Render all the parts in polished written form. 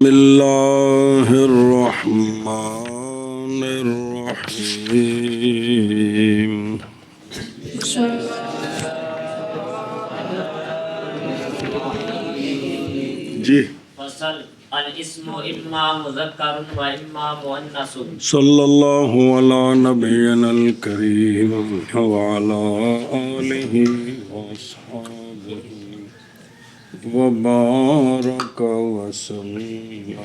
بسم اللہ الرحمن الرحیم جی فصل الاسم اما مذکر و اما مؤنث صلی اللہ علی نبینا الکریم وعلی آلہ واصحابہ وبارک وسلم۔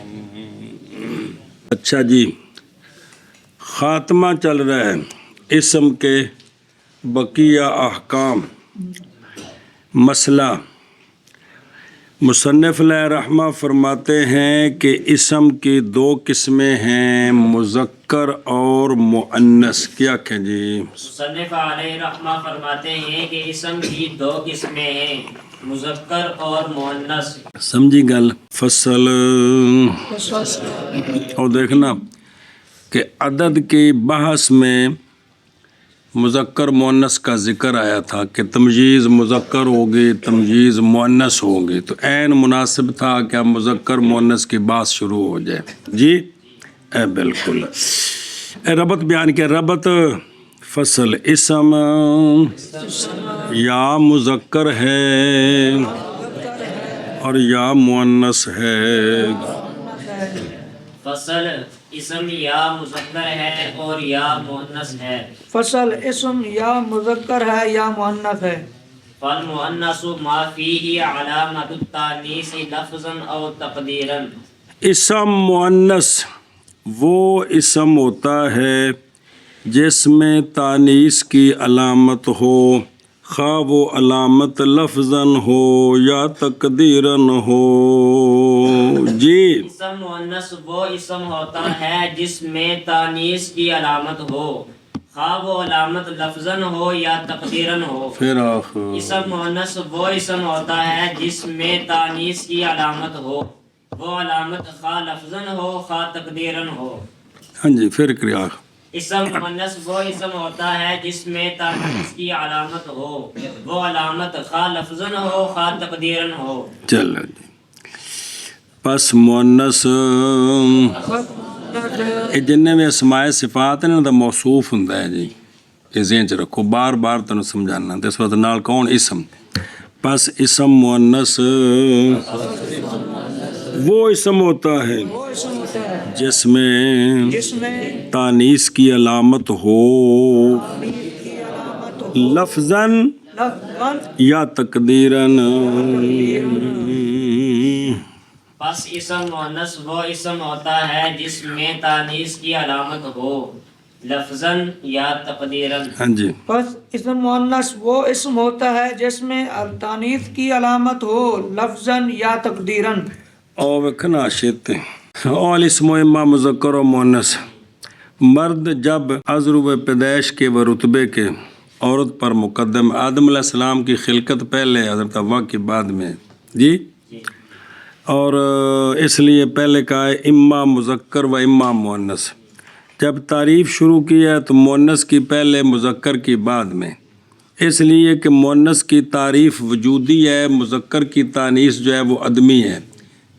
اچھا جی، خاتمہ چل رہا ہے اسم کے بقیہ احکام۔ مسئلہ مصنف علیہ رحمہ فرماتے ہیں کہ اسم کی دو قسمیں ہیں، مذکر اور مؤنث۔ کیا کہ جی مصنف علیہ رحمہ فرماتے ہیں کہ اسم کی دو قسمیں ہیں، مذکر اور مؤنث۔ سمجھی گل؟ فصل اور دیکھنا کہ عدد کی بحث میں مذکر مؤنث کا ذکر آیا تھا کہ تمجیز مذکر ہوگی، تمجیز مؤنث ہوگی، تو عین مناسب تھا کہ اب مذکر مؤنث کی بات شروع ہو جائے۔ جی بالکل ربط بیان کیا، ربط فصل اسم یا مذکر ہے اور یا مؤنث ہے۔ فصل اسم یا مذکر ہے اور یا مؤنث ہے۔ فصل اسم یا مذکر ہے یا مؤنث ہے۔ فالمؤنث ما فیہ علامۃ التانیث لفظا او تقدیرا۔ اسم مؤنث وہ اسم ہوتا ہے جس میں تانیث کی علامت ہو، خواہ وہ علامت لفظاً ہو یا تقدیراً ہو۔ جی اسم مؤنث وہ اسم ہوتا ہے جس میں تانیث کی علامت ہو، خواہ وہ علامت لفظاً ہو یا تقدیراً ہو۔ پھر آخر اسم مؤنث وہ اسم ہوتا ہے جس میں تانیث کی علامت ہو، وہ علامت خواہ لفظاً ہو خواہ تقدیراً ہو۔ ہاں جی پھر کریا اسم مؤنث وہ اسم ہوتا ہے جس میں تانیث کی علامت ہو، وہ علامت خواہ لفظاً ہو خواہ تقدیراً ہو۔ چلو جی، پس مؤنث جن میں اسماء صفات ہیں نا موصوف ہوندا ہے جی، یہ ذہن چ رکھو، بار بار تمہیں سمجھانا اس وقت نال کون اسم۔ پس اسم مؤنث وہ اسم ہوتا ہے جس میں تانیث کی علامت ہو، لفظاً یا تقدیراً۔ پس اسم مؤنث وہ اسم ہوتا ہے جس میں تانیث کی علامت ہو، لفظاً یا تقدیراً۔ ہاں جی، پس اسم مؤنث وہ اسم ہوتا ہے جس میں تانیث کی علامت ہو، لفظاً یا تقدیراً۔ اور وکھنا شیتے اور اسم و اما مذکر و مؤنث، مرد جب ازرو پیدائش کے و رتبے کے عورت پر مقدم، آدم علیہ السلام کی خلقت پہلے، حضرت حوا کے بعد میں جی، اور اس لیے پہلے کہا ہے اما مذکر و اما مؤنث۔ جب تعریف شروع کی ہے تو مؤنث کی پہلے، مذکر کی بعد میں، اس لیے کہ مؤنث کی تعریف وجودی ہے، مذکر کی تانیث جو ہے وہ عدمی ہے،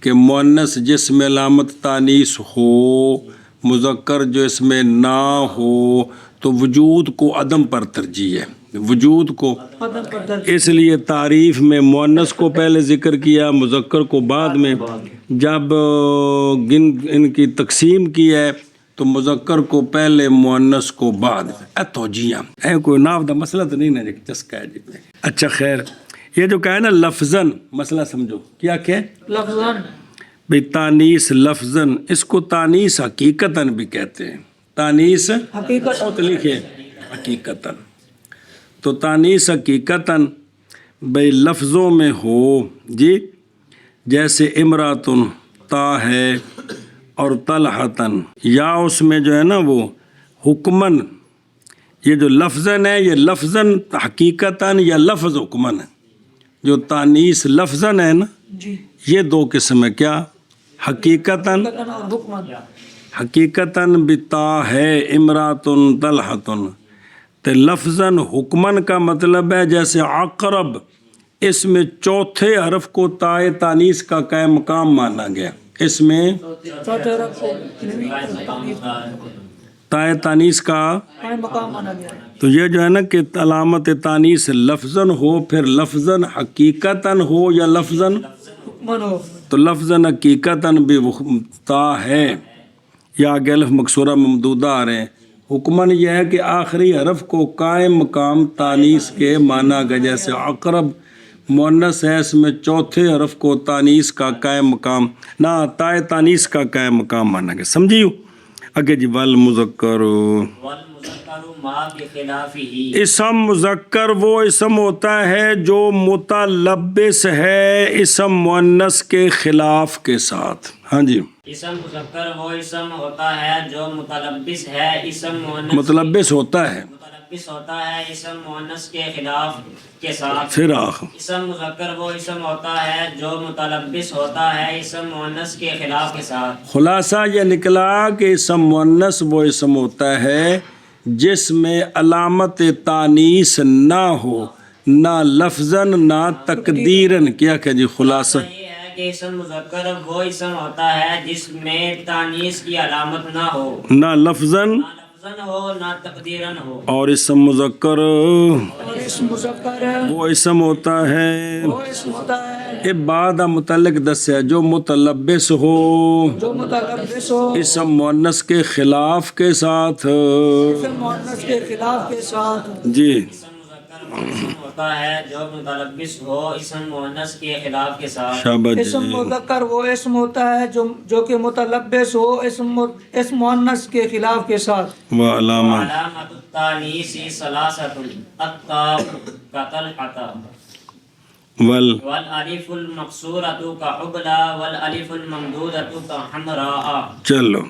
کہ مؤنث جس میں علامت تانیث ہو، مذکر جو اس میں نہ ہو، تو وجود کو عدم پر ترجیح ہے، وجود کو۔ اس لیے تعریف میں مؤنث کو پہلے ذکر کیا، مذکر کو بعد میں۔ جب ان کی تقسیم کی ہے تو مذکر کو پہلے، مؤنث کو بعد۔ توجیہ کوئی ناو دا مسئلہ تو نہیں نا چسکا ہے جی۔ اچھا خیر، یہ جو کہا ہے نا لفظاً، مسئلہ سمجھو کیا کہ لفظاً بھئی تانیث لفظاً، اس کو تانیث حقیقتاً بھی کہتے ہیں، تانیث حقیقت تو لکھے حقیقتاً، تو تانیث حقیقتاً بھئی لفظوں میں ہو جی، جیسے امراتن تا ہے اور طلحتن، یا اس میں جو ہے نا وہ حکمن، یہ جو لفظاً ہے یہ لفظاً حقیقتاً یا لفظ حکمن ہے، جو تانیث لفظاً ہے نا جی، یہ دو قسم ہے، کیا حقیقتاً، اور حکمن۔ حقیقتاً بتا ہے امراتن طلحتن، تو لفظاً حکمن کا مطلب ہے جیسے عقرب، اس میں چوتھے حرف کو تائے تانیث کا قائم مقام مانا گیا، اس میں چوتھے رب کو تائے تانیس کا قائم مقام مانا گیا ہے۔ تو یہ جو ہے نا کہ علامت تانیس لفظاً ہو پھر لفظاً حقیقتاً ہو یا لفظاً، حکمن ہو، تو لفظاً حقیقتاً بھی وہ تا ہے یا آگے الف مکسورہ ممدودہ آ رہے ہیں۔ حکماً یہ ہے کہ آخری حرف کو قائم مقام تانیس کے مانا گیا، جیسے عقرب مؤنث ہے، اس میں چوتھے حرف کو تانیس کا قائم مقام نہ تائے تانیس کا قائم مقام مانا گیا، سمجھیو؟ اگے جی والمذکر، والمذکر ما بخلافہ، اسم مذکر وہ اسم ہوتا ہے جو متلبس ہے اسم مؤنث کے خلاف کے ساتھ۔ ہاں جی، اسم مذکر وہ اسم ہوتا ہے جو متلبس ہے اسم مؤنث متلبس ہوتا ہے متلبس ہوتا ہے اسم مؤنث کے خلاف کے ساتھ۔ پھر آخر اسم مذکر وہ اسم ہوتا ہے جو متلبس ہوتا ہے اسم مؤنث کے خلاف کے ساتھ۔ خلاصہ یہ نکلا کہ اسم مؤنث وہ اسم ہوتا ہے جس میں علامت تانیث نہ ہو، نہ لفظاً نہ تقدیراً۔ کیا کہ جی خلاصہ یہ ہے کہ اسم مذکر وہ اسم ہوتا ہے جس میں تانیث کی علامت نہ ہو، نہ لفظاً نہ لفظاً ہو نہ تقدیراً ہو۔ اور اسم مذکر اور اسم مذکر ہے وہ اسم ہوتا ہے وہ اسم ہوتا ہے یہ بعد متعلق دسیا جو متلبس ہو جو متلبس ہو اسم مؤنث کے خلاف کے ساتھ۔ اسم مؤنث کے خلاف کے ساتھ۔ جی اسم مذکر وہ اسم ہوتا ہے جو متلبس ہو اسم مؤنث کے خلاف کے ساتھ۔ شاباش اسم جی، مذکر وہ اسم ہوتا ہے جو کہ متلبس ہو اسم مؤنث کے خلاف کے ساتھ۔ وعلامہ علامت التانیث ثلاثۃ التاء كطلحة ول والالف المقصورۃ كحبلى والالف الممدودۃ كحمراء۔ چلو،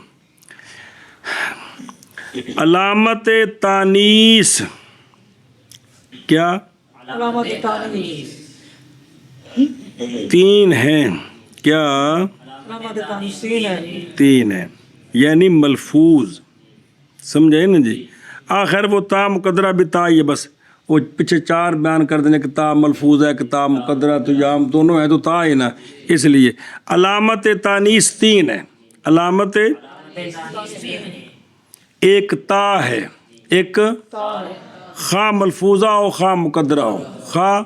علامت تانیث کیا علامت تانیث تین ہیں؟ کیا علامت تانیث تین ہے۔ تین ہیں، یعنی ملفوظ، سمجھے نا جی؟ آخر وہ تا مقدرہ بھی تا، یہ بس وہ پیچھے چار بیان کر دینے کہ تا ملفوظ ہے کہ تا مقدرہ، تو یا ہم دونوں ہیں تو تا ہی نا، اس لیے علامت تانیث تین ہے۔ علامت ایک تا ہے، ایک خواہ ملفوظہ ہو خواہ مقدرہ ہو، خواہ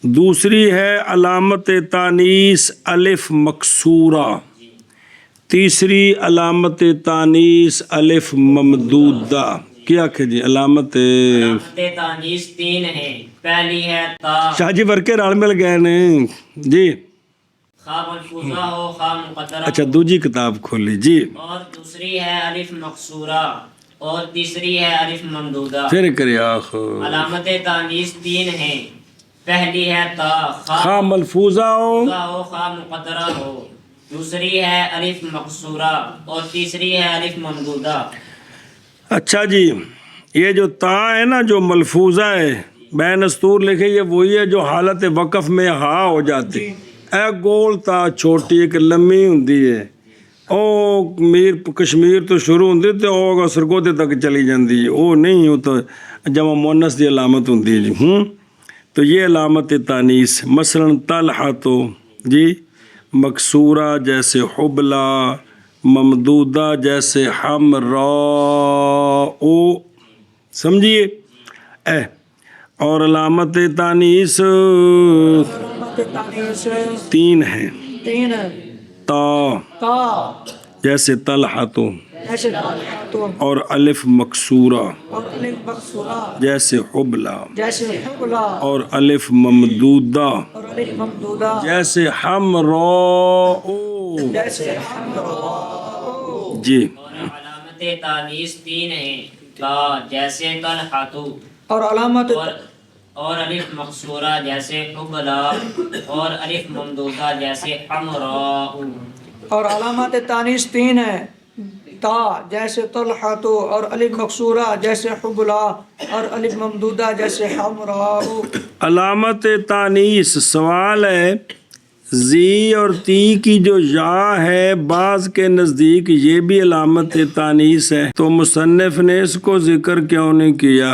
دوسری ہے علامت تانیث الف مکسورہ، تیسری علامت تانیث الف ممدودہ۔ کیا کہ جی علامت علامت تانیث تین ہیں، پہلی ہے تا شاہ جی ورکے رال مل گئے نے جی۔ خواہ ملفوظہ ہو خواہ مقدرہ اچھا ہو، دوجی کتاب کھولی جی، اور دوسری ہے الف مقصورہ، اور تیسری ہے الف ممدودہ۔ پھر کرے آخر علامت تانیث تین ہیں، پہلی ہے تا خواہ ملفوظہ ہو ہو خواہ مقدرہ ہو، دوسری ہے الف مقصورہ، اور تیسری ہے الف ممدودہ۔ اچھا جی، یہ جو تا ہے نا جو ملفوظہ ہے بین استور لکھے، یہ وہی ہے جو حالت وقف میں ہا ہو جاتی، اے گول تا چھوٹی ایک لمبی ہوندی ہے، او میر کشمیر تو شروع ہوندی تے او سرگودے تک چلی جاندی ہے، او نہیں، وہ تو جمع مؤنث دی علامت ہوندی ہے جی۔ تو یہ علامت تانیث مثلا طلحہ تو جی مکسورہ جیسے حبلہ، ممدودہ جیسے حمراء، سمجھیے اے، اور علامت تانیث علامت تانیث تین ہیں، تین ہے، تا تا جیسے طلحہ تو، جیسے طلحہ اور الف مکسورہ اور الف مقصورہ جیسے حبلہ، جیسے حبلہ اور الف ممدودہ اور الف ممدودہ جیسے حمراء جیسے حمراء۔ جی۔ اور علامت تانیث تین ہیں، تا جیسے طلحہ اور علامت اور الف مقصورہ جیسے حبلہ، اور الف ممدودہ جیسے حمراء۔ اور علامات تانیث تین ہے، تا جیسے طلحہ اور الف مقصورہ جیسے حبلہ اور الف ممدودہ جیسے حمراء۔ علامت تانیث سوال ہے، زی اور تی کی جو یا ہے بعض کے نزدیک یہ بھی علامت تانیث ہے، تو مصنف نے اس کو ذکر کیوں نہیں کیا؟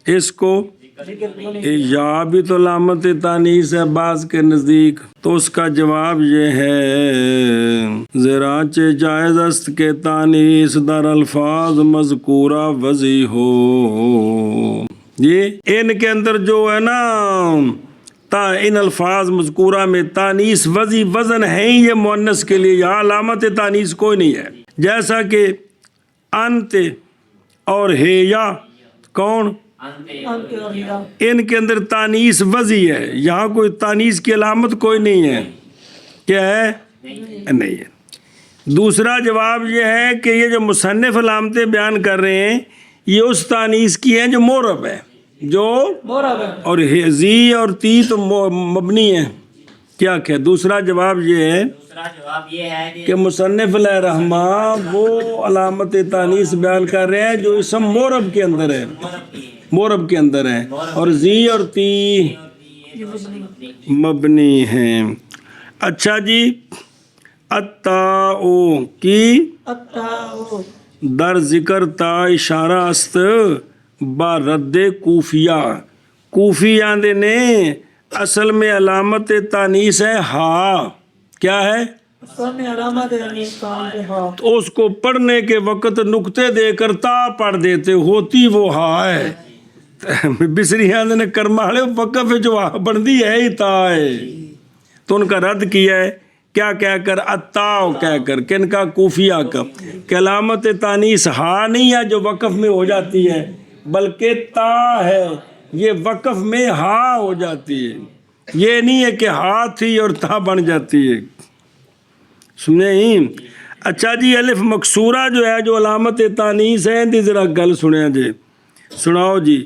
اس کو یا بھی تو علامت تانیث ہے بعض کے نزدیک، تو اس کا جواب یہ ہے زراچہ جائز است کے تانیث در الفاظ مذکورہ وضع ہو. یہ ان کے اندر جو ہے نا ان الفاظ مذکورہ میں تانیث وزن ہے ہی یہ مؤنث کے لیے، یہاں علامت تانیث کوئی نہیں ہے. جیسا کہ انت اور ہے یا کون، ان کے اندر تانیث وضعی ہے، یہاں کوئی تانیث کی علامت کوئی نہیں ہے. کیا ہے؟ نہیں ہے. دوسرا جواب یہ ہے کہ یہ جو مصنف علامتیں بیان کر رہے ہیں یہ اس تانیث کی ہیں جو معرب ہے، جو اور زی اور تی تو مبنی ہے. کیا کہ دوسرا جواب یہ ہے کہ مصنف علیہ رحمہ وہ علامت تانیث بیان کر رہے ہیں جو اسم معرب کے اندر ہے، معرب کے اندر ہے، اور زی اور تی مبنی ہیں. اچھا جی، التاؤ کی در ذکر تا اشارہ است با رد کوفیہ. کوفی آندے نے اصل میں علامت تانیث ہے ہا. کیا ہے؟ تو اس کو پڑھنے کے وقت نقطے دے کر تا پڑھ دیتے، ہوتی وہ ہا ہے. بسری آندے نے کرمالے وقف جو ہا بندی ہے ہی تا ہے، تو ان کا رد کیا ہے کیا کہہ کر اتاؤ کہہ کر. کن کا؟ کوفیہ کا. کہ علامت تانیث ہا نہیں ہے جو وقف میں ہو جاتی ہے، بلکہ تا ہے، یہ وقف میں ہا ہو جاتی ہے. یہ نہیں ہے کہ ہا تھی اور تا بن جاتی ہے. سنیں؟ اچھا جی، الف مکسورہ جو ہے جو علامت تانیث ہے دی ذرا گل سنیں جی، سناؤ جی.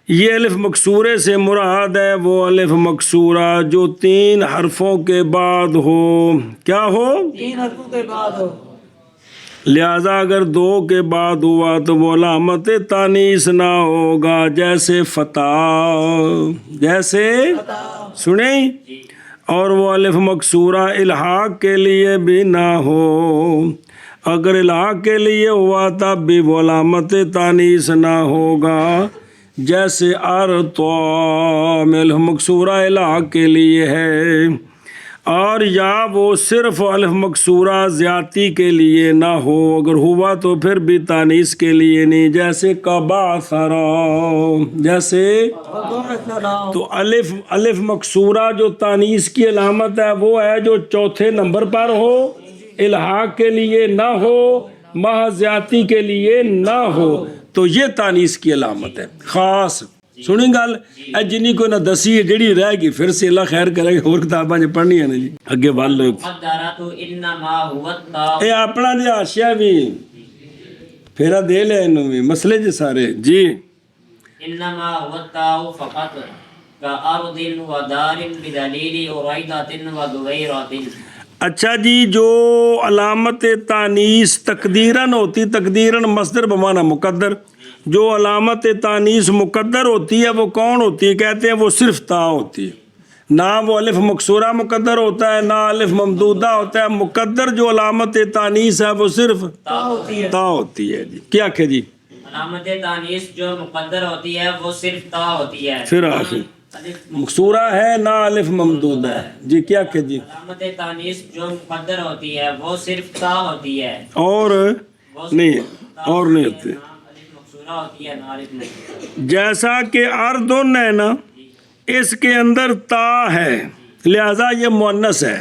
یہ الف مکسورے سے مراد ہے وہ الف مکسورہ جو 3 حرفوں کے بعد ہو. کیا ہو؟ 3 حرفوں کے بعد ہو. لہذا اگر 2 کے بعد ہوا تو وہ علامت تانیث نہ ہوگا. جیسے فتح، جیسے سنیں. اور وہ الف مکسورہ الحاق کے لیے بھی نہ ہو. اگر الحاق کے لیے ہوا تب بھی وہ علامت تانیث نہ ہوگا. جیسے ارطا میں الف مکسورہ الحاق کے لیے ہے، اور یا وہ صرف الف مکسورہ زیادتی کے لیے نہ ہو. اگر ہوا تو پھر بھی تانیث کے لیے نہیں. جیسے کباثرا، جیسے تو الف مکسورہ جو تانیث کی علامت ہے وہ ہے جو چوتھے نمبر پر ہو، الحاق کے لیے نہ ہو، محض زیادتی کے لیے نہ ہو، تو یہ تانیث کی علامت ہے خاص. سنیں گل اے جنی کو نہ دسی ہے جڑی رہ گی پھر سے اللہ خیر کرے گا، اور کتاباں جو پڑھنی ہے نا جی اگے وال اے اپنا جی حاشیہ بھی پھیرا دے لے انہوں بھی مسئلے جی سارے جی. انما هو التاء فقط كأرض ودار بدليل أريدة ودويرة. اچھا جی، جو علامت تانیث تقدیراً ہوتی، تقدیراً مصدر بمعنی مقدر، جو علامت تانیث مقدر ہوتی ہے وہ کون ہوتی ہے؟ کہتے ہیں وہ صرف تا ہوتی ہے. نہ وہ الف مکسورہ مقدر ہوتا ہے، نہ الف ممدودہ ہوتا ہے. مقدر جو علامت تانیث ہے وہ صرف تا ہوتی ہے. جی کیا کہ جی علامت تانیث جو مقدر ہوتی ہے وہ صرف تا ہوتی ہے. پھر آخر مکسورہ ہے نہ الف ممدودہ ہے. جی کیا کہ جی علامت تانیث جو مقدر ہوتی ہے وہ صرف تا ہوتی ہے، اور نہیں، اور نہیں ہوتی. ہوتی ہے نہ. جیسا کہ اردن ہے نا، اس کے اندر تا ہے لہذا یہ مؤنث ہے،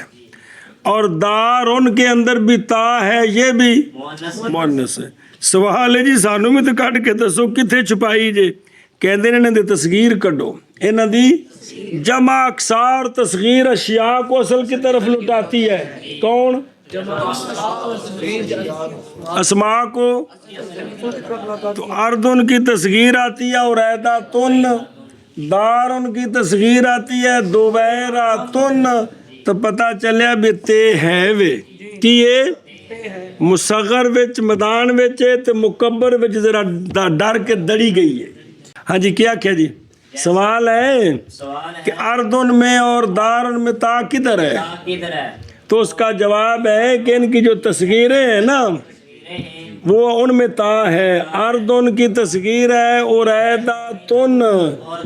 اور دارن کے اندر بھی تا ہے یہ بھی مؤنث ہے. سوال ہے جی سانو بھی تو کٹ کے دسو کتنے چھپائی جے. کہندے نے انہاں دی تصغیر کڈو، انہاں دی جمع اکثار تصغیر اشیاء کو اصل کی طرف لٹاتی ہے. کون؟ اسماء کو. تو اردن کی تصغیر آتی ہے اور عیداتن، دارن کی تصغیر آتی ہے دویراتن. تو پتہ چلیا بھی تے ہے وے کی یہ مصغر وچ میدان وچ تے مکبر وچ ذرا ڈر کے دڑی گئی ہے. ہاں جی کیا کیا جی سوال ہے کہ اردن میں اور دارن میں تا کدھر ہے؟ تو اس کا جواب ہے کہ ان کی جو تصغیریں ہیں نا وہ ان میں تا ہے. اردن کی تصغیر ہے اریداتن، اور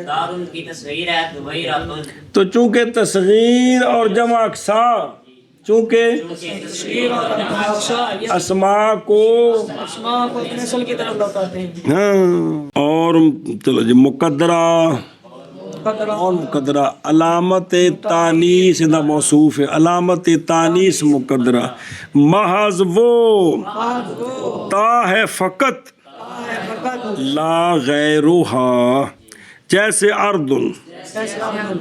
دارن کی تصغیر ہے دویراتن. تو چونکہ تصغیر اور جمع اقصا، چونکہ اسماء کو اسماء کو اپنے اصل کی طرف لوٹاتے ہیں. ہاں. اور چلو جی مقدرہ اور مقدرہ، علامت تانیث دا موصوف ہے، علامت تانیث مقدرہ. محض وہ تا ہے فقط، لا غیرها، جیسے اردن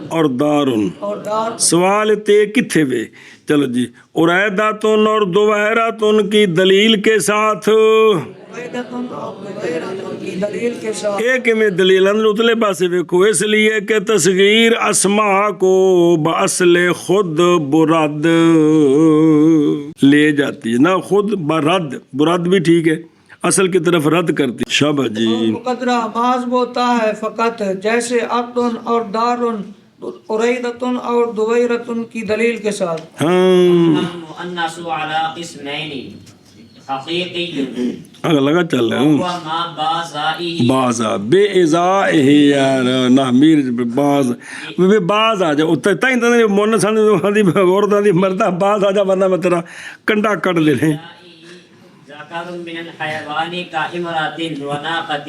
اور دارن. اور دار سوال تے کتھے وے؟ چلو جی اریداتن اور دوہراتن کی دلیل کے ساتھ، کی دلیل کے ساتھ. ایک میں دلیل اندر اتلے پاسے ویکھو، اس لیے کہ تصغیر اسماء کو باصل خود برد لے جاتی ہے، نہ خود برد، برد بھی ٹھیک ہے، اصل کی طرف رد کرتی. شابہ جی. مقدرہ محض وہ تا ہے فقط، جیسے اردن اور دارن، اریدتن اور دویرتن کی دلیل کے ساتھ. ہاں المؤنث على قسمین حقیقی اگر لگا چل رہا ہوں. وما بازائی بعضا بے ازا یار نہ میر بعض بے بعض آ جا تائیں تائیں مونس آدھی عورتاں دی مردہ بعض آ جا ورنہ میں تیرا کنڈا کٹ لے لیں. ذکر من الحیوان کا امرات وناقۃ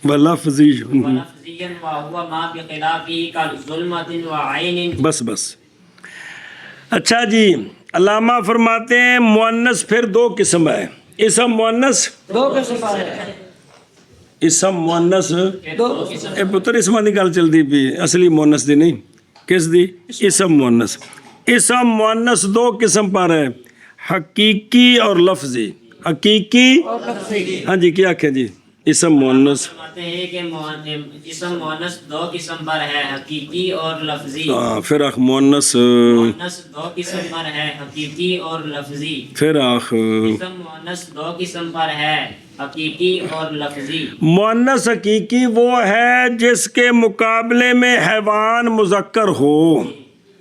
ولفظی ولفظی وهو ما بخلافه كظلمۃ وعین. بس بس. اچھا جی علامہ فرماتے ہیں مؤنث پھر دو قسم ہے. اسم مؤنث، دو قسم ہے. اسم مؤنث دو اے پتر اسماں دی گل چلدی پئی، اصلی مؤنث دی نہیں. کس دی؟ اسم مؤنث. اسم مؤنث دو قسم پر ہے، حقیقی اور لفظی. حقیقی اور لفظی. ہاں جی کیا آکھیں جی اسم مؤنث. فرماتے ہیں کہ اسم مؤنث دو قسم پر ہے، حقیقی اور لفظی. پھر آخ مؤنث مؤنث دو قسم پر ہے، حقیقی اور لفظی. پھر آخ اسم مؤنث دو قسم پر ہے، حقیقی اور لفظی. مؤنث حقیقی وہ ہے جس کے مقابلے میں حیوان مذکر ہو.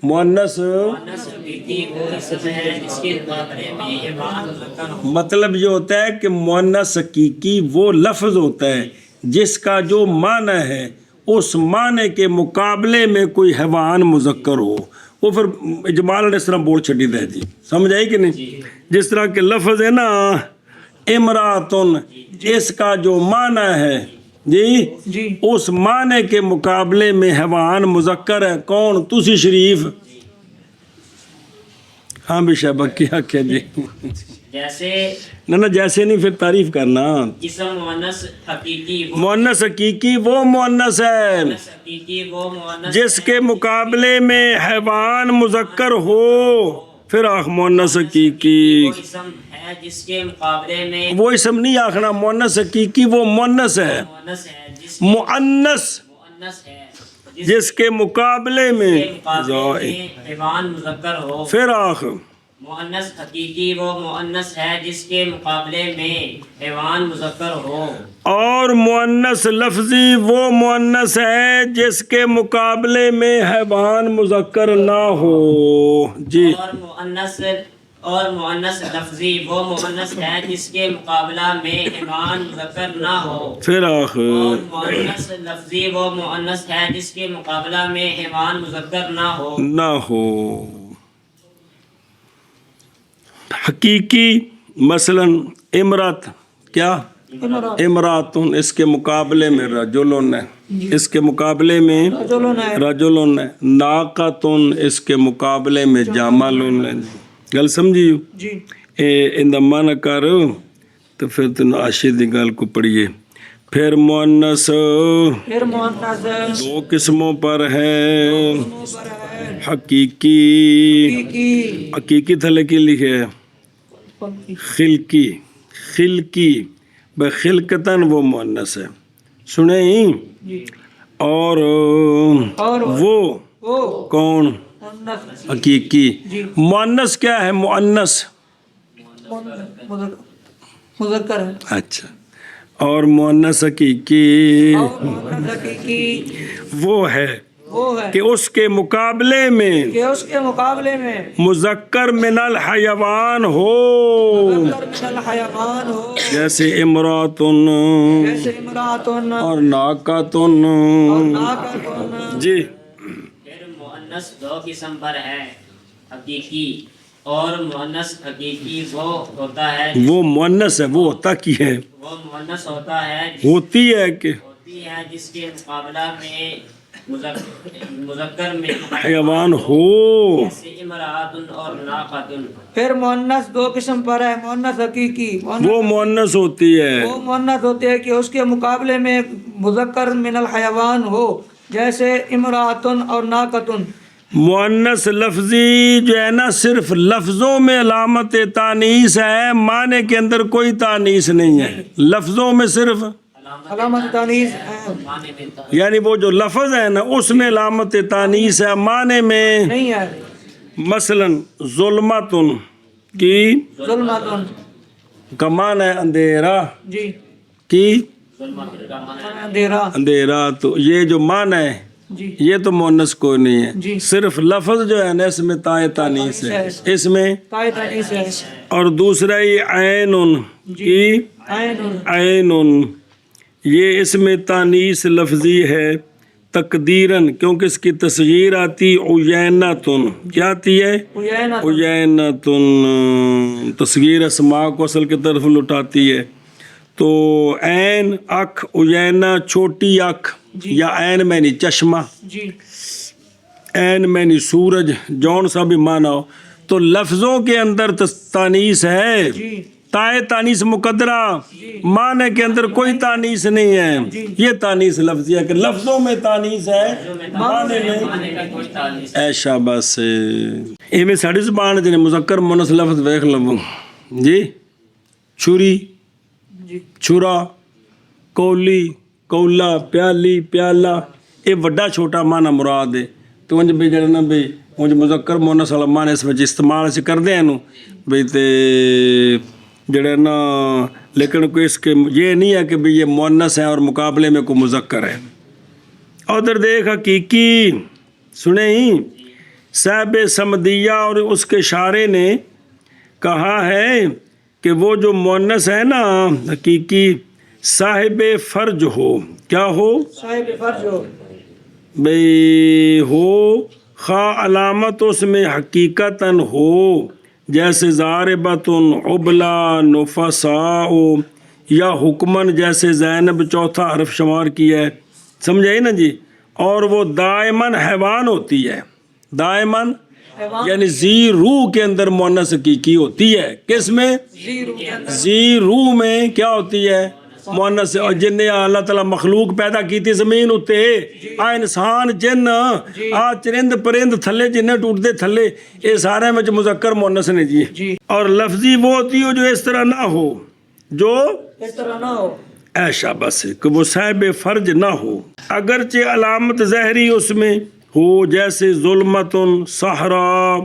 مؤنث مؤنث حقیقی وہ اسم ہے جس کے مقابلے میں حیوان مذکر ہو. مطلب یہ ہوتا ہے کہ مؤنث حقیقی وہ لفظ ہوتا ہے جس کا جو معنی ہے اس معنی کے مقابلے میں کوئی حیوان مذکر ہو. وہ پھر اجمال اس طرح بول چھٹی دے جی. سمجھ آئی کہ نہیں؟ جس طرح کے لفظ ہے نا امراتن، اس کا جو معنی ہے جی جی اس معنی کے مقابلے میں حیوان مذکر ہے. کون؟ تسی شریف. ہاں بھی شابہ کیا کیا جی. جیسے نہ جیسے نہیں، پھر تعریف کرنا. اسم مؤنث حقیقی وہ مؤنث حقیقی وہ مؤنث ہے حقیقی وہ مؤنث جس کے مقابلے میں حیوان مذکر ہو. پھر آخ مؤنث حقیقی وہ اسم ہے جس کے مقابلے میں وہ اسم نہیں آخنا. مؤنث حقیقی وہ مؤنث ہے، مؤنث ہے جس مؤنث مؤنث ہے جس کے مقابلے میں کے مقابلے میں حیوان مذکر ہو. پھر آخ مؤنث حقیقی وہ مؤنث ہے جس کے مقابلے میں حیوان مذکر ہو. اور مؤنث لفظی وہ مؤنث ہے جس کے مقابلے میں حیوان مذکر نہ ہو. جی اور مؤنث لفظی وہ مؤنث ہے جس کے مقابلہ میں حیوان مذکر نہ ہو. پھر آخ اور مؤنث لفظی وہ مؤنث ہے جس کے مقابلہ میں حیوان مذکر نہ ہو. حقیقی مثلا امرات، کیا امراتن، اس کے مقابلے میں رجلن ہے، اس کے مقابلے میں رجلن ہے. ناقتن، اس کے مقابلے میں جاملن ہے. گل سمجھی جی ان معنی کر تو پھر تم عاشی دی گل کو پڑھیے. پھر مؤنث پھر مؤنث دو قسموں پر ہے، حقیقی. حقیقی تھلے کی لکھے ہے خلقی. خلقی بخلقتاً وہ مؤنث ہے، سنیں. اور وہ کون؟ حقیقی. مؤنث کیا ہے؟ مؤنث مذکر ہے. اچھا. اور مؤنث حقیقی وہ ہے وہ ہے کہ اس کے مقابلے میں کہ اس کے مقابلے میں مذکر من الحیوان ہو، مذکر من الحیوان ہو، جیسے امراتن جیسے امراتن اور ناقاتن۔ اور ناقاتن۔ جی پھر مؤنث دو قسم پر ہے، حقیقی اور مؤنث حقیقی وہ ہوتا ہے وہ مؤنث ہے، وہ ہوتا کی ہے، وہ مؤنث ہوتا ہے ہوتی ہے کہ ہوتی ہے جس کے مقابلہ میں مذکر میں حیوان ہو۔ جیسے امراتن اور ناقاتن۔ پھر مؤنث دو قسم پر ہے، مؤنث حقیقی وہ مؤنث ہوتی ہے، وہ مؤنث ہوتے ہیں کہ اس کے مقابلے میں مذکر من الحیوان ہو، جیسے امراتن اور ناقتن۔ مؤنث لفظی جو ہے نا صرف لفظوں میں علامت تانیث ہے، معنی کے اندر کوئی تانیث نہیں ہے، لفظوں میں صرف علامت تانیث ہے، یعنی وہ جو لفظ ہے نا اس میں علامت تانیث ہے، معنی میں نہیں ہے۔ مثلا ظلمتن کی ظلمتن کا معنی ہے اندھیرا، جی، کی اندھیرا اندھیرا، تو یہ جو معنی ہے جی یہ تو مؤنث کوئی نہیں جی۔ ہے، صرف لفظ جو ہے نا اس میں تائے تانیث ہے، اس میں۔ تائے تانیث ہے، اور دوسرا یہ عین کی عین عین، یہ اس میں تانیث لفظی ہے تقدیراً، کیونکہ اس کی تصغیر آتی عینتن، کیا آتی ہے؟ عینت عینتن، تصغیر اسماء کو اصل کی طرف لٹاتی ہے۔ تو عین اکھ، عینہ چھوٹی اکھ، یا عین معنی چشمہ، جی عین معنی سورج، جون سا بھی مانا ہو، تو لفظوں کے اندر تانیث ہے، جی تائے تانیث مقدرہ، معنی کے اندر کوئی تانیث نہیں ہے، یہ تانیث لفظی ہے کہ لفظوں میں تانیث ہے، معنی میں ایشا بس ایویں ساڈی زبان جنے مذکر مؤنث لفظ ویکھ لو جی، چھری، جی چھرا، کولی، کولا، پیالی، پیالہ، یہ وڈا چھوٹا معنی مراد ہے، تو انج بھی جڑا نا بھی انج مذکر مؤنث والا معنی اس وچ استعمال اسی کردے ہیں نو بھی تے جڑا نا، لیکن کوئی اس کے یہ نہیں ہے کہ بھی یہ مؤنث ہے اور مقابلے میں کوئی مذکر ہے۔ ادھر دیکھ حقیقی سنیں ہی صاحب سمدیہ اور اس کے شارع نے کہا ہے کہ وہ جو مؤنث ہے نا حقیقی صاحب فرج ہو، کیا ہو؟ صاحب فرج ہو، بھئی ہو، خواہ علامت اس میں حقیقتاً ہو، جیسے ضاربتن، عبلا، نفساء، یا حکمن جیسے زینب چوتھا حرف شمار کیا ہے، سمجھائی نا جی، اور وہ دائماً حیوان ہوتی ہے، دائماً یعنی ذی روح کے اندر مؤنث حقیقی ہوتی ہے، کس میں؟ ذی روح میں کیا ہوتی ہے؟ مؤنث، اور جن نے اللہ تعالیٰ مخلوق پیدا کی تھی زمین اتے، آ انسان جن، آ چرند پرند تھلے جن ٹوٹتے تھلے، یہ سارے میں مذکر مؤنث نے جی۔ اور لفظی وہ ہوتی ہو جو اس طرح نہ ہو، جو اس طرح نہ ہو، ایشا بس کہ وہ صاحب فرج نہ ہو، اگرچہ علامت ظاہری اس میں ہو، جیسے ظلمتن، صحرا،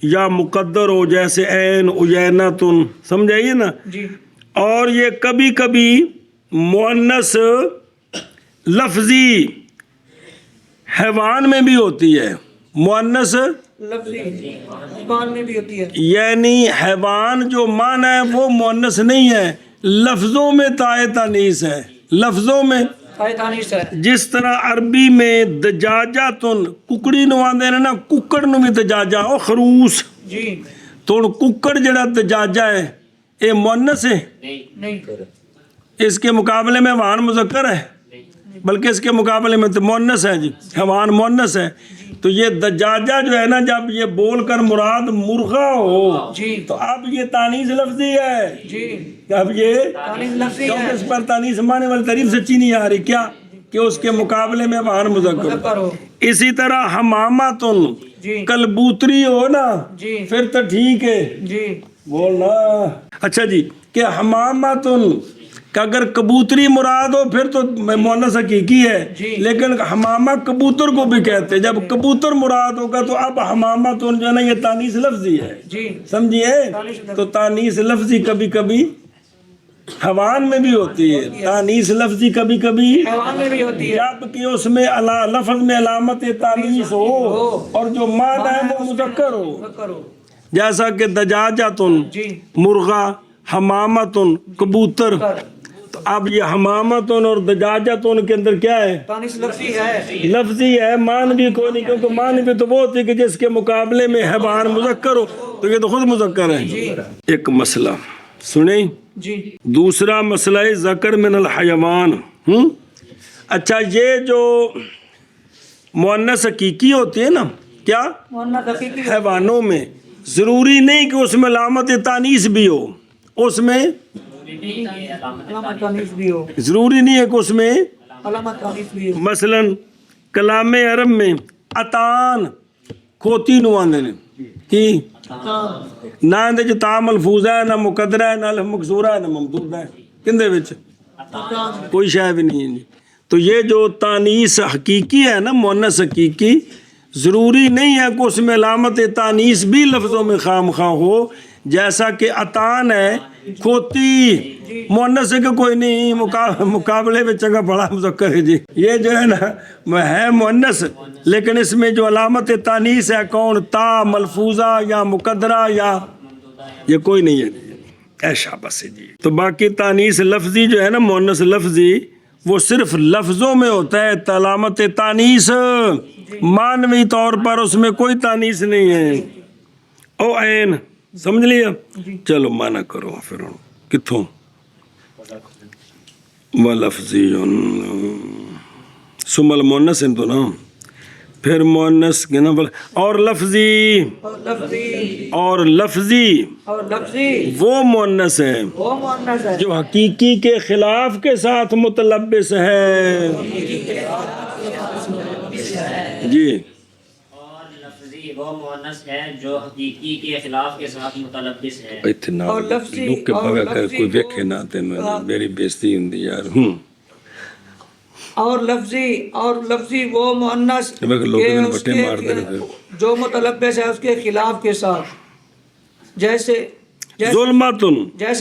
یا مقدر ہو جیسے عین، عینتن، سمجھائیے نا جی اور یہ کبھی کبھی مؤنث لفظی حیوان میں بھی ہوتی ہے، مؤنث لفظی زبان میں بھی ہوتی ہے، یعنی حیوان جو معنی ہے وہ مؤنث نہیں ہے، لفظوں میں تائے تانیث ہے، لفظوں میں، تائے تانیث ہے، جس طرح عربی میں دجاجاتن، ککڑی نو آندے نے نا، ککڑ نو بھی دجاجہ، او خروس، جی تو ککڑ جڑا دجاجہ ہے یہ مؤنث ہے، نہیں، اس کے مقابلے میں حیوان مذکر ہے، بلکہ اس کے مقابلے میں تو مؤنث ہے جی، حیوان مؤنث ہے، تو یہ دجاجہ جو ہے نا جب یہ بول کر مراد مرغا ہو جی تو اب یہ تانیث لفظی ہے، جی اب یہ تانیث لفظی کیونکہ ہے، اس پر تانیث مانے والی تعریف سچی نہیں آ رہی، کیا کہ اس کے مقابلے میں حیوان مذکر مذکر ہو، اسی طرح حماماتن، جی کلبوتری ہو نا جی پھر تو ٹھیک ہے جی بولنا، اچھا جی کہ حماماتن کہ اگر کبوتری مراد ہو پھر تو مؤنث حقیقی ہے، لیکن حمامہ کبوتر کو بھی کہتے ہیں، جب کبوتر مراد ہوگا تو اب حماماتن جو ہے نا یہ تانیث لفظی ہے، جی سمجھیے، تو تانیث لفظی کبھی کبھی حیوان میں بھی ہوتی ہے تانیث لفظی کبھی کبھی حیوان میں بھی ہوتی ہے جب کہ اس میں لفظ میں علامت تانیث ہو اور جو مادہ ہے وہ مذکر ہو، کرو جیسا کہ دجاجتن جی مرغا، حمامتن کبوتر. تو اب یہ حمامتن اور دجاجتن کے اندر کیا ہے؟ تانیث لفظی ہے. لفظی ہے، معنوی کوئی نہیں، کیونکہ معنوی تو وہ ہوتی ہے کہ جس کے مقابلے میں حیوان مذکر ہو، تو یہ تو خود مذکر ہے. ایک مسئلہ سنیں. جی دوسرا مسئلہ ہے ذکر من الحیوان. اچھا یہ جو مؤنث حقیقی ہوتی ہے نا، کیا مؤنث حقیقی حیوانوں میں ضروری نہیں کہ اس میں علامت تانیث بھی ہو، اس میں علامت تانیث بھی ہو، ضروری نہیں ہے کہ اس میں علامت تانیث بھی ہو. مثلا کلام عرب میں اتان کھوتی نو آندے نے کی نہ اندے چ تا ملفوظ ہے، نہ مقدرہ ہے، نہ الف مکسورہ ہے، نہ ممدود ہے. کندے وچ کوئی شے بھی نہیں ہے جی. تو یہ جو تانیث حقیقی ہے نا، مؤنث حقیقی، ضروری نہیں ہے کہ اس میں علامت تانیث بھی لفظوں میں خام خواہ ہو. جیسا کہ اتان ہے کھوتی، مؤنث ہے کہ کوئی نہیں، مقابلے میں چنگا بڑا مذکر ہے جی. یہ جو ہے نا ہے مؤنث، لیکن اس میں جو علامت تانیث ہے کون، تا ملفوظہ یا مقدرہ یا یہ کوئی نہیں ہے. ایشا بس جی. تو باقی تانیث لفظی جو ہے نا، مؤنث لفظی، وہ صرف لفظوں میں ہوتا ہے. علامت تانیث معنوی طور پر اس میں کوئی تانیث نہیں ہے. او عین سمجھ لیا. چلو مانا کرو پھر کتوں ولفظی ثم المؤنث تو نا، پھر مؤنث کے نا اور لفظی اور لفظی وہ مؤنث ہے وہ مؤنث ہے جو حقیقی کے خلاف کے ساتھ متلبس ہے. جی اور لفظی وہ مؤنث ہے جو حقیقی کے خلاف کے ساتھ متلبس ہے. اتنا اور لفظی لوگ کے بغیر کر کوئی ویکھے نہ تینوں میری بےزتی ہوندی یار. اور لفظی وہ مؤنث لوگ کہ نے اس بٹے کے مار دے رہے جو متلبس ہے اس کے خلاف کے ساتھ، جیسے ظلمتن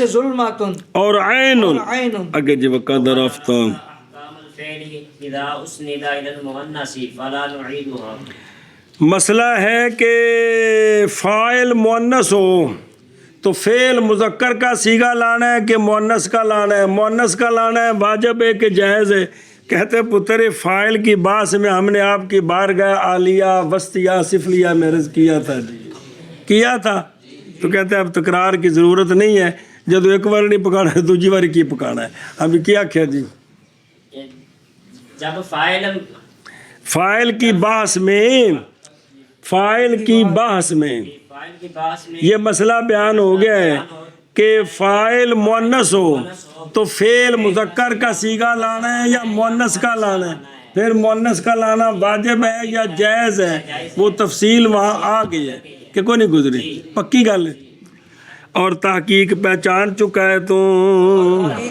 ظلماتن اور عین عین. اگے جی وقدر افتا. احکام الفعل اذا اسند الى المؤنث فلا نعيدها. مسئلہ ہے کہ فاعل مؤنث ہو تو فعل مذکر کا صیغہ لانا ہے کہ مؤنث کا لانا ہے. مؤنث کا لانا ہے واجب ہے کہ جائز ہے. کہتے پتر فاعل کی باس میں ہم نے آپ کی بارگاہ عالیہ وسطیہ سفلیہ میں عرض کیا تھا جی، کیا تھا. تو کہتے ہیں اب تکرار کی ضرورت نہیں ہے، جب ایک بار نہیں پکانا ہے دوسری بار کی پکانا ہے. ابھی کیا کیا جی، جب فاعل کی بحث میں یہ مسئلہ بیان ہو گیا ہے کہ فاعل مؤنث ہو تو فعل مذکر کا صیغہ لانا ہے یا مؤنث کا لانا ہے. پھر مؤنث کا لانا واجب ہے یا جائز ہے، وہ تفصیل وہاں آ گئی ہے کہ کوئی نہیں گزری، پکی گل ہے. اور تحقیق پہچان چکا ہے تو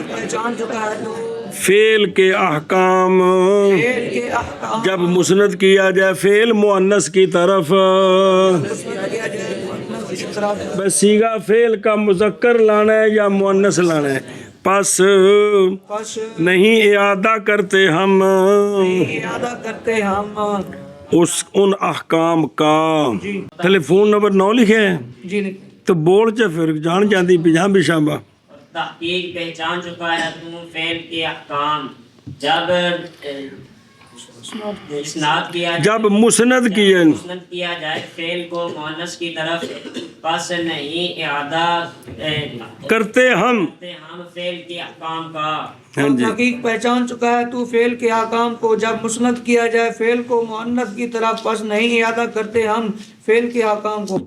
پہچان چکا ہے تو فعل کے احکام فعل کے احکام جب مسند کیا جائے فعل مؤنث کی طرف، بس صیغہ فعل کا مذکر لانا ہے یا مؤنث لانا ہے. پس نہیں اعادہ کرتے ہم ان احکام کا. ٹیلی فون نمبر 9 لکھے ہیں جی تو بول چا پھر جان جاندی پیجاں بھی شامبہ. تحقیق پہچان چکا ہے تو فعل کے احکام جب اسناد کیا جب مسند کیا جائے فعل کو مؤنث کی طرف، پس نہیں اعادہ کرتے ہم فعل کے احکام کا. ہاں جی. تحقیق پہچان چکا ہے تو فعل کے احکام کو جب مسند کیا جائے فعل کو مؤنث کی طرف، پس نہیں اعادہ کرتے ہم فعل کے احکام کو.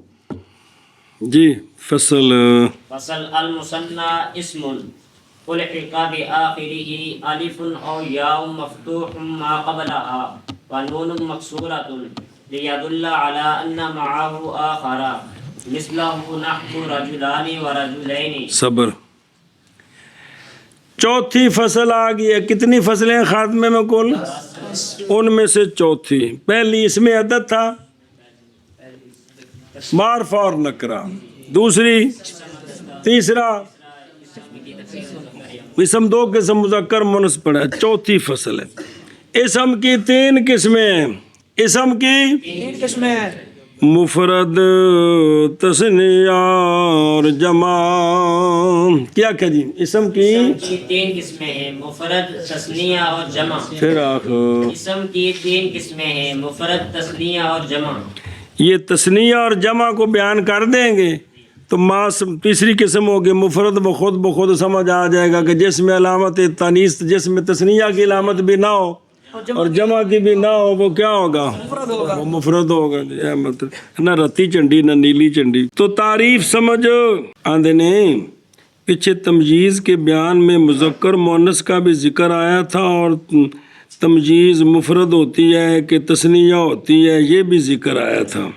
جی فصل المثنى اسم الحق بآخره الف او یاء مفتوح ما قبلها ونون مكسورة ليدل على ان معه آخر مثله نحو رجلان ورجلين. صبر. چوتھی فصل آ گئی ہے. کتنی فصلیں خاتمے میں کل؟ ان میں سے چوتھی. پہلی اس میں عدد تھا معرفہ اور نکرہ، دوسری تیسرا اسم دو قسم مذکر مونس پڑھا ہے، چوتھی فصل ہے۔ اسم کی تین قسمیں ہیں، اسم کی 3 قسمیں ہیں، مفرد، تثنیہ اور جمع۔ کیا کہ جی اسم کی کی 3 قسمیں ہیں، مفرد، تثنیہ اور جمع۔ پھر آخر اسم کی 3 قسمیں ہیں، مفرد، تثنیہ اور جمع۔ یہ تثنیہ اور جمع کو بیان کر دیں گے تو تیسری قسم ہوگی مفرد، بخود سمجھ آ جائے گا کہ جس میں علامت تانیث، جس میں تثنیہ کی علامت بھی نہ ہو اور جمع کی بھی نہ ہو، وہ کیا ہوگا؟ وہ مفرد ہوگا۔ مطلب نہ رتی چنڈی نہ نیلی چنڈی۔ تو تعریف سمجھ آندے نہیں، پیچھے تمجیز کے بیان میں مذکر مؤنث کا بھی ذکر آیا تھا، اور تمجیز مفرد ہوتی ہے کہ تثنیہ ہوتی ہے، یہ بھی ذکر آیا تھا۔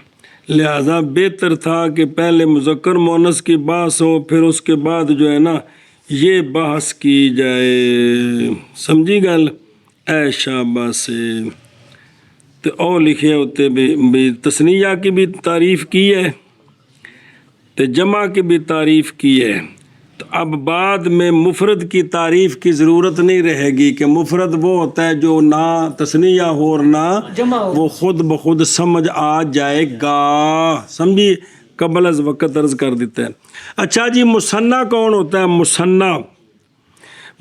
لہذا بہتر تھا کہ پہلے مذکر مؤنث کی بحث ہو، پھر اس کے بعد جو ہے نا یہ بحث کی جائے۔ سمجھی گل؟ اے شاباش سے تو او لکھے ہوتے بھی تثنیہ کی بھی تعریف کی ہے تو جمع کی بھی تعریف کی ہے۔ تو اب بعد میں مفرد کی تعریف کی ضرورت نہیں رہے گی کہ مفرد وہ ہوتا ہے جو نہ تثنیہ ہو اور نہ جمع ہو، وہ خود بخود سمجھ آ جائے گا۔ سمجھی؟ قبل از وقت عرض کر دیتا ہے۔ اچھا جی، مثنیٰ کون ہوتا ہے؟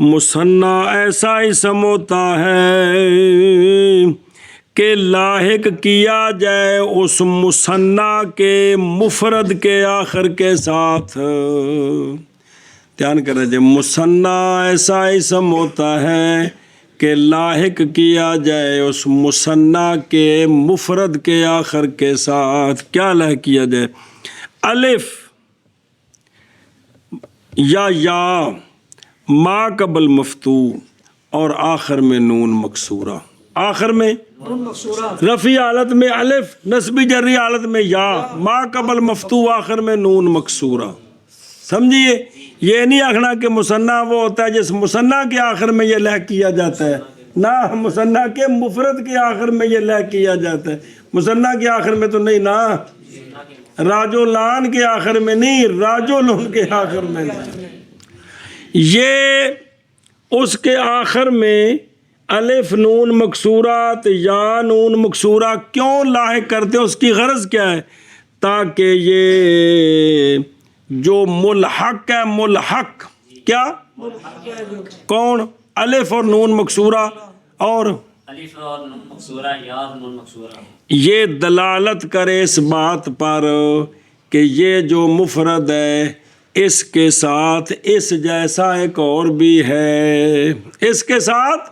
مثنیٰ ایسا اسم ہوتا ہے کہ لاحق کیا جائے اس مثنیٰ کے مفرد کے آخر کے ساتھ۔ دھیان کریں جی، مثنیٰ ایسا اسم ہوتا ہے کہ لاحق کیا جائے اس مثنیٰ کے مفرد کے آخر کے ساتھ۔ کیا لاحق کیا جائے؟ الف یا ما قبل مفتوح اور آخر میں نون مکسورہ، آخر میں نون مکسورہ، رفعی حالت میں الف، نصبی جری حالت میں یا، ما قبل مفتوح آخر میں نون مکسورہ۔ سمجھیے؟ یہ نہیں آخنا کہ مثنیٰ وہ ہوتا ہے جس مثنیٰ کے آخر میں یہ لاحق کیا جاتا ہے، نہ مثنیٰ کے مفرد کے آخر میں یہ لاحق کیا جاتا ہے۔ مثنیٰ کے آخر میں تو نہیں نا، راجولان کے آخر میں نہیں، راجولون کے آخر میں نہیں۔ یہ اس کے آخر میں الف نون مکسورات یا نون مکسورہ کیوں لاحق کرتے ہیں؟ اس کی غرض کیا ہے؟ تاکہ یہ جو ملحق ہے، ملحق کیا کون؟ الف اور نون مکسورہ اور الف اور نون مکسورہ، یا اور نون مکسورہ، یہ دلالت کرے اس بات پر کہ یہ جو مفرد ہے اس کے ساتھ اس جیسا ایک اور بھی ہے، اس کے ساتھ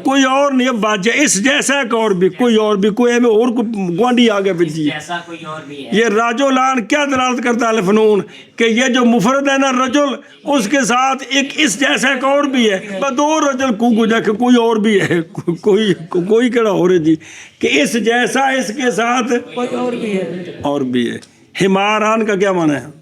کوئی اور نہیں، واجہ اس جیسا ایک اور بھی، کوئی اور بھی، کوئی اور گوانڈی آگے بچی ہے، ایسا کوئی اور بھی ہے۔ یہ راجولان کیا دلالت کرتا ہے الف نون؟ کہ یہ جو مفرد ہے نا رجل، اس کے ساتھ ایک اس جیسا ایک اور بھی ہے، بس دو رجل کو جا کے کوئی اور بھی ہے، کوئی کہڑا ہو رہے جی کہ اس جیسا اس کے ساتھ کوئی اور بھی ہے۔ اور بھی ہے۔ حماران کا کیا معنی ہے؟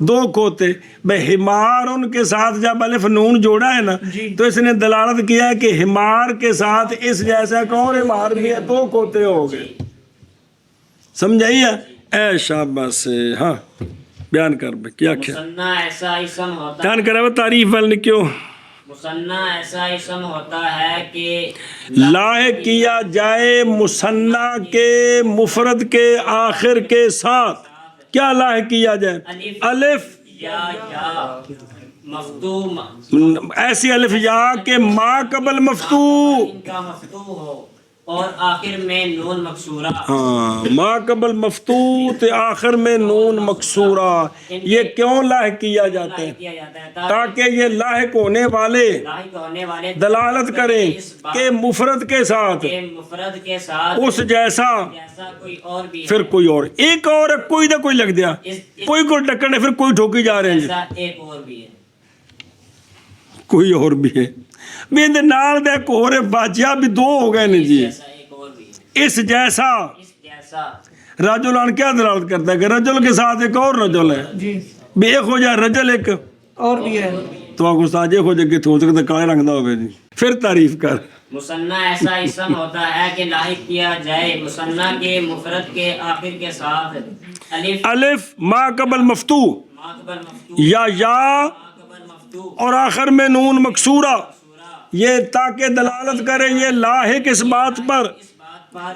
دو کھوتے۔ بھائی حمار ان کے ساتھ جب الف نون جوڑا ہے نا تو اس نے دلالت کیا ہے کہ حمار کے ساتھ اس جیسا ایک اور حمار بھی ہے، دو کھوتے ہو گئے۔ سمجھائیے؟ اے شاباش سے ہاں بیان کر بھائی کیا کیا مثنیٰ ایسا اسم ہوتا ہے، بیان کرا وہ تعریف والے کیوں مثنیٰ ایسا اسم ہوتا ہے کہ لاحق کیا جائے مثنیٰ کے مفرد کے آخر کے ساتھ۔ کیا لاحق کیا جائے؟ الف یا مفتوح، ایسی الف یا کہ ما قبل مفتوح، ان کا مفتوح ہو اور آخر میں نون مکسورہ۔ ہاں ما قبل مفتوح تے آخر میں نون مکسورہ۔ یہ کیوں لاحق کیا جاتا ہے؟ کیا جاتا ہے تاکہ یہ لاحق ہونے والے لاحق ہونے والے دلالت کریں کہ مفرد کے ساتھ کے مفرد کے ساتھ اس جیسا جیسا کوئی اور بھی ہے، پھر کوئی اور ایک اور ہے، کوئی نہ کوئی لگ دیا، کوئی کوئی ڈکن ہے، پھر کوئی ٹھوکی جا رہے ہیں جی، ایسا ایک اور بھی ہے۔ کوئی اور بھی ہے بھی اندر نال دے کو رہے باجیہ بھی دو ہو گئے نے جی۔ ایسا ایک اور بھی ہے، اس جیسا اس جیسا رجلان کیا دلالت کرتا ہے کہ رجل کے ساتھ ایک اور رجل ہے، جی بھی ایک ہو جائے رجل ایک اور بھی ہے۔ تو آپ استاد ایک ہو جائے کہ ہو سکتا کالے رنگ دا ہوئے جی۔ پھر تعریف کر مثنیٰ ایسا اسم ہوتا ہے کہ لاحق کیا جائے مثنیٰ کے مفرد کے آخر کے ساتھ الف الف ما قبل مفتوح ما قبل مفتوح، یا ما قبل مفتوح اور آخر میں نون مکسورہ، یہ تاکہ دلالت کرے یہ لاحق اس بات پر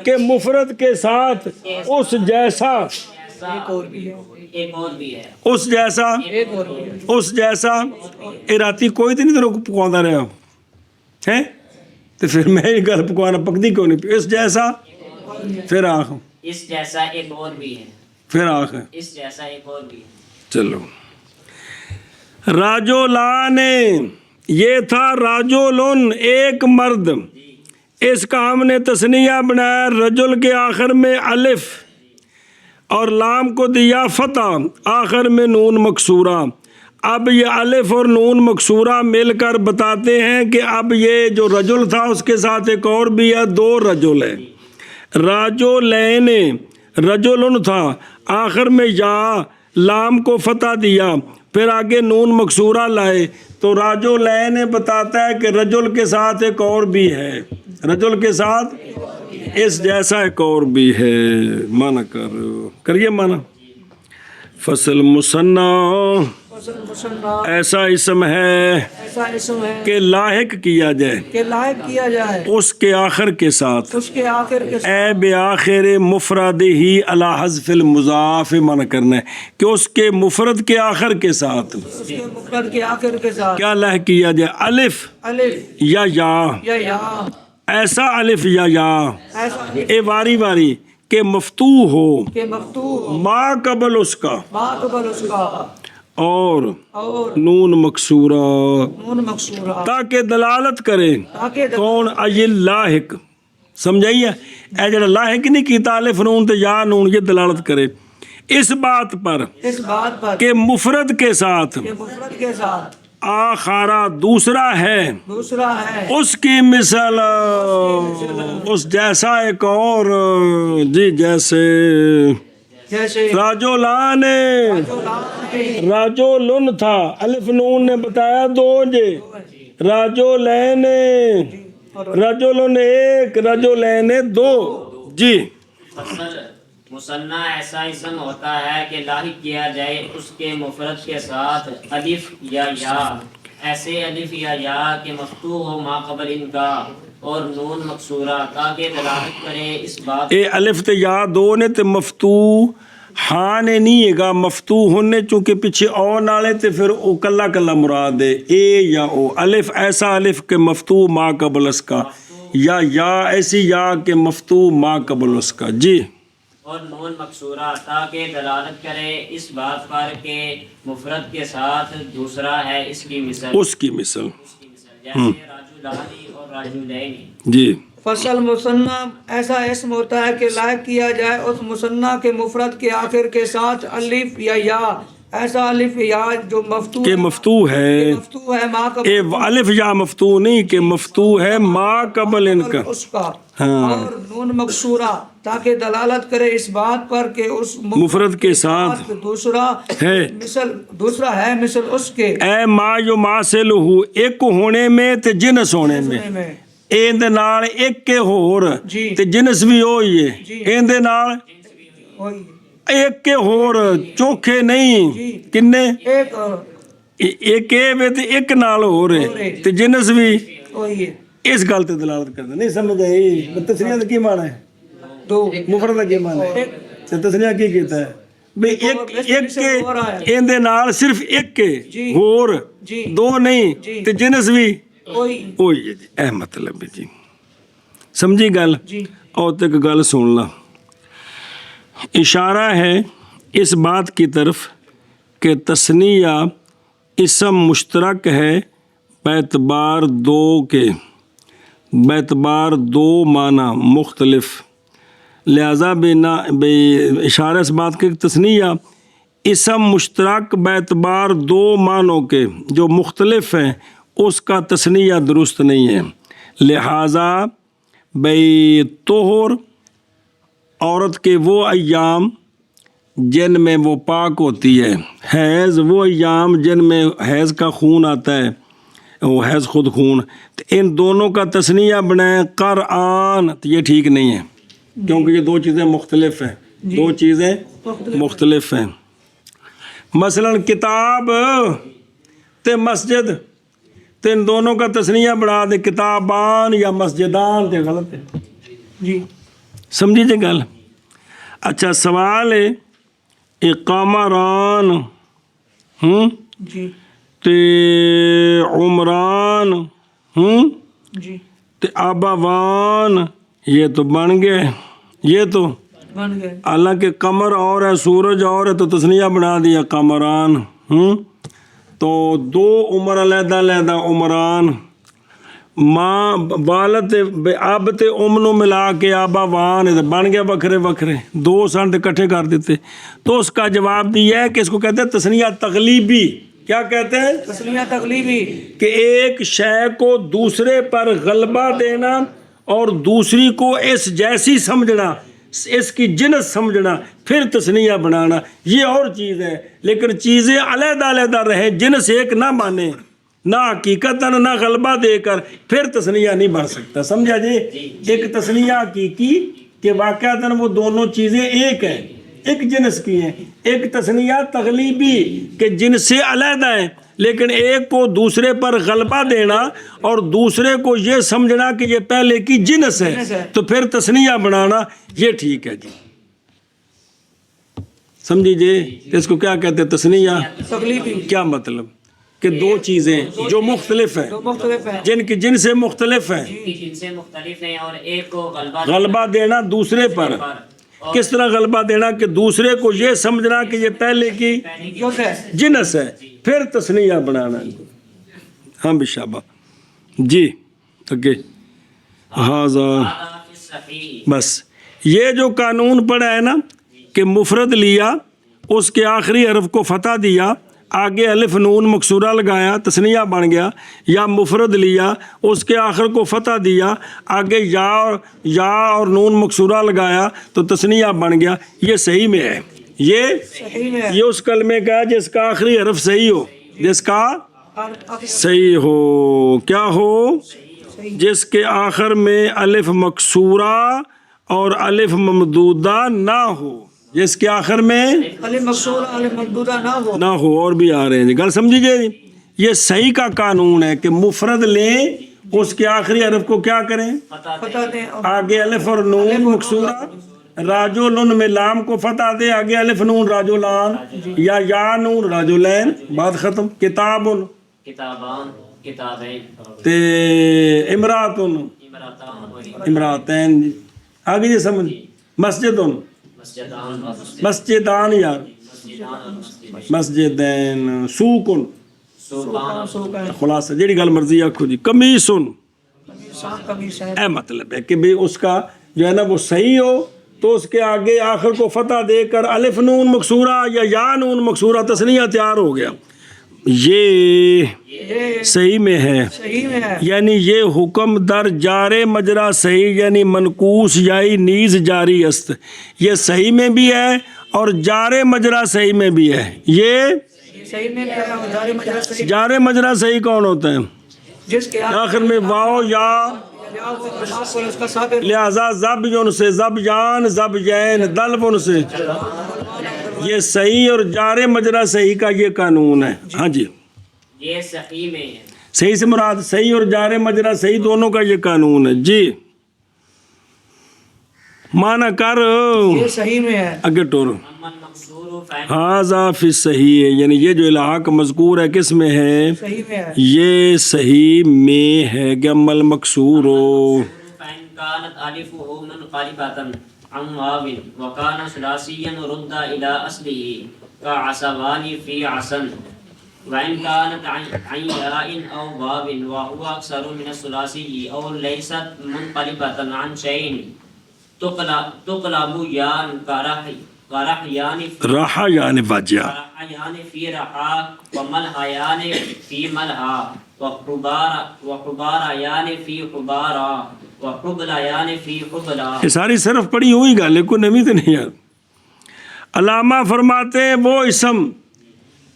کہ مفرد کے ساتھ اس جیسا، ایک اور بھی ہے اس جیسا، اس جیسا اراتی کوئی تو نہیں تیرے کو پکوانا رہا ہے تو پھر میں یہ گل پکوانا پکتی کیوں نہیں؟ اس جیسا پھر آخ، اس جیسا ایک اور بھی ہے، پھر آخ، اس جیسا ایک اور بھی ہے۔ چلو راجولان، یہ تھا راجولن ایک مرد، اس کا ہم نے تثنیہ بنایا، رجل کے آخر میں الف اور لام کو دیا فتح، آخر میں نون مکسورہ۔ اب یہ الف اور نون مکسورہ مل کر بتاتے ہیں کہ اب یہ جو رجل تھا اس کے ساتھ ایک اور بھی ہے، دو رجل ہے۔ راجولین رجلن تھا، آخر میں یا لام کو فتح دیا، پھر آگے نون مکسورہ لائے، تو راجولین بتاتا ہے کہ رجل کے ساتھ ایک اور بھی ہے، رجل کے ساتھ اس جیسا ایک اور بھی ہے۔ مانا کریے مانا۔ فصل مثنی فصل مثنی ایسا اسم ہے ایسا اسم ہے کہ لاحق کیا جائے کہ لاحق کیا جائے اس کے آخر کے ساتھ، اس کے آخر کے ساتھ، اے بآخر مفرد ہی علی حذف المضاف، مانا کرنا ہے کہ اس کے مفرد کے آخر کے ساتھ اس کے مفرد کے آخر کے ساتھ کیا لاحق کیا جائے، الف الف یا یا ایسا الف یا ایسا اے واری واری کہ مفتوح ہو کہ مفتوح ما قبل اس کا، ما قبل اس کا، اور اور نون مکسورہ، نون مکسورہ، تاکہ دلالت کرے تاکہ کون ایل لاحق، سمجھائیے اے جڑا لاحق نہیں کیتا الف نون تے یا نون، یہ دلالت کرے اس بات پر اس بات پر کہ مفرد کے ساتھ کہ مفرد کے ساتھ آخارا دوسرا ہے، دوسرا ہے اس کی مثل اس جیسا ایک اور، جی جیسے جیسے راجولان، راجولن تھا، الف نون نے بتایا دو جے، راجولین رجلن ایک، رجلین دو، جی۔ فصل مثنی ایسا اسم ہوتا ہے کہ لاحق کیا جائے اس کے مفرد کے ساتھ الف یا ایسے الف یا کہ مفتوح ہو ما قبل ان کا، اور نون مکسورہ تاکہ دلالت کرے اس بات اے الف تے یا دو نے تے مفتوح ہاں نے نہیں ہے گا، مفتوح ہونے چونکہ پیچھے او نالے تے پھر او کلا کلا مراد ہے، اے یا او، الف ایسا الف کہ مفتوح ما قبل اس کا، یا ایسی یا کہ مفتوح ما قبل اس کا، جی۔ اور نون مکسورہ تاکہ دلالت کرے اس بات پر کہ مفرد کے ساتھ دوسرا ہے، اس کی مثل اس کی مثل، جیسے راجولانی اور راجولینی، جی۔ فصل مثنی ایسا اسم ہوتا ہے کہ لاحق کیا جائے اس مثنی کے مفرد کے آخر کے ساتھ الف یا ایسا الف یا جو مفتوح کہ مفتوح ہے، مفتوح ہے ما قبل اے الف یا مفتوح نہیں کہ مفتوح ہے ما قبل ان کا، اس کا، ہاں، اور نون مکسورہ تاکہ دلالت کرے اس بات پر کہ اس مفرد کے ساتھ دوسرا ہے، مثل دوسرا ہے مثل اس کے، اے ما یماثل ہو ایک ہونے میں تے جنس ہونے میں، این دے نال ایک کے ہور جی تے جنس بھی ہوئی ہے، این دے نال وہی ایک کے ہور چوکھے نہیں، کنے ایک اور ایک اے وے تے ایک نال ہو رہے تے جنس بھی وہی ہے، اس گل تے دلالت کردا، نہیں سمجھ آئی؟ تسنیہ دا کی معنی ہے؟ دو مفرد دا کی معنی ہے؟ تے تسنیہ کی کیتا ہے بھئی ایک کے این دے نال صرف ایک کے ہور دو نہیں تے جنس بھی وہی ہوئی ہے، جی اے مطلب ہے، جی سمجھی گل؟ جی اور تک گل سن لا، اشارہ ہے اس بات کی طرف کہ تثنیہ اسم مشترک ہے باعتبار دو کے، باعتبار دو معنی مختلف، لہذا بے اشارہ اس بات کے تثنیہ اسم مشترک باعتبار دو معنوں کے جو مختلف ہیں اس کا تثنیہ درست نہیں ہے، لہذا بے طہر عورت کے وہ ایام جن میں وہ پاک ہوتی ہے، حیض وہ ایام جن میں حیض کا خون آتا ہے، وہ حیض خود خون، تو ان دونوں کا تثنیہ بنائیں قرآن، تو یہ ٹھیک نہیں ہے کیونکہ یہ دو چیزیں مختلف ہیں، دو چیزیں مختلف ہیں۔ مثلا کتاب تے مسجد، تو ان دونوں کا تسنیہ بڑھا دے کتابان یا مسجدان، تے غلط ہے جی سمجھی جی گل۔ اچھا سوال ہے اقامران جی تے عمران جی تے آباوان، یہ تو بن گئے، یہ تو بن گئے۔ حالانکہ قمر اور ہے سورج اور ہے تو تسنیہ بنا دیا قمران۔ تو دو عمر علیحدہ علیحدہ عمران، ماں والد اب تے نو ملا کے آباوان بن گیا وکھرے وکھرے، دو سن تے کٹھے کر دیتے۔ تو اس کا جواب دیا ہے کہ اس کو کہتے ہیں تسنیہ تغلیبی۔ کیا کہتے ہیں؟ تسنیہ تغلیبی، کہ ایک شے کو دوسرے پر غلبہ دینا اور دوسری کو اس جیسی سمجھنا، اس کی جنس سمجھنا، پھر تسنیہ بنانا، یہ اور چیز ہے۔ لیکن چیزیں علیحدہ علیحدہ رہیں، جنس ایک نہ مانے، نہ حقیقتاً نہ غلبہ دے کر، پھر تسنیہ نہیں بن سکتا۔ سمجھا جی؟ ایک تسنیہ حقیقی کہ واقعتاً وہ دونوں چیزیں ایک ہیں، ایک جنس کی ہیں۔ ایک تسنیہ تغلیبی کہ جنس سے علیحدہ ہیں لیکن ایک کو دوسرے پر غلبہ دینا اور دوسرے کو یہ سمجھنا کہ یہ پہلے کی جنس ہے، تو پھر تسنیہ بنانا، یہ ٹھیک ہے جی۔ سمجھی جی؟ اس کو کیا کہتے ہیں تسنیہ تغلیبی، کیا مطلب؟ کہ دو چیزیں جو مختلف ہیں، جو مختلف ہیں، جن کی جن سے مختلف ہیں، جن سے مختلف ہیں، اور ایک کو غلبہ دینا دوسرے پر۔ کس طرح غلبہ دینا؟ کہ دوسرے کو یہ سمجھنا کہ یہ پہلے کی جو ہے جنس ہے، پھر تسنیہ بنانا۔ ہاں بشابہ جی اوکے۔ ہاذا بس یہ جو قانون پڑا ہے نا کہ مفرد لیا، اس کے آخری حرف کو فتح دیا، آگے الف نون مکسورہ لگایا، تسنیہ بن گیا، یا مفرد لیا، اس کے آخر کو فتح دیا، آگے یا اور نون مکسورہ لگایا تو تسنیہ بن گیا۔ یہ صحیح میں ہے، صحیح میں یہ اس کلمے کا ہے جس کا آخری حرف صحیح ہو، جس کا صحیح ہو، کیا ہو؟ جس کے آخر میں الف مکسورہ اور الف ممدودہ نہ ہو، جس کے آخر میں الف مکسورہ الف ممدودہ نہ ہو۔ اور بھی آ رہے ہیں گل سمجھیے۔ یہ صحیح کا قانون ہے کہ مفرد لیں، اس کے آخری حرف کو کیا کریں؟ فتح دیں، آگے الف اور نون مکسورہ، راجولن میں لام کو فتح دے، آگے الف نون راجولان، یا نون راجولین، بات ختم۔ کتابن کتابان، کتابین، تے امراتن، امراتین، آگے یہ سمجھ۔ مسجدن، مسجدان، مسجدان یار، مسجدین، سوکن، سوقان، خلاصہ جیڑی گل مرضی آکھو جی۔ کمیسن، قمیص ہے، اے مطلب ہے کہ بھی اس کا جو ہے نا وہ صحیح ہو تو اس کے آگے آخر کو فتح دے کر الف نون مکسورہ یا نون مکسورہ تسنیہ تیار ہو گیا۔ یہ صحیح میں ہے، صحیح میں ہے، یعنی یہ حکم در جار مجرا صحیح یعنی منقوص یائی نیز جاری است، یہ صحیح میں بھی ہے اور جار مجرا صحیح میں بھی ہے۔ یہ صحیح میں ہے اور جاری مجرا صحیح، جار مجرا صحیح کون ہوتا ہے؟ جس کے آخر میں واو یا، اس کا ساتھ لہذا زب یون سے زب یان، زب یین، دلب ان سے، یہ صحیح اور جار مجرا صحیح کا یہ قانون ہے۔ ہاں جی، یہ صحیح میں ہے۔ صحیح سے مراد صحیح اور جار مجرا صحیح دونوں کا یہ قانون ہے جی۔ مانا کر یہ صحیح میں ہے، اگے ٹور امن مقصور فین، ہاذا فی صحیح ہے، یعنی یہ جو الحاق مذکور ہے کس میں ہے؟ صحیح میں ہے، یہ صحیح میں ہے کہ عمل مکسور ہو۔ فین کانت الفہ منقلبۃ عن واو وکان ثلاثیا رد الی اصلہ کعصبان فی عصن، وإن كانت عن ياء أو واو وهو أكثر من الثلاثي أو ليست منقلبة عن شيء تقلب ياء كرحيان رحیان واجہ، في رحا وملحيان في ملحا وحباريان في حبارا وحبليان في حبلا۔ یہ ساری صرف پڑھی ہوئی گا لیکن نمی تو نہیں یار۔ علامہ فرماتے ہیں وہ اسم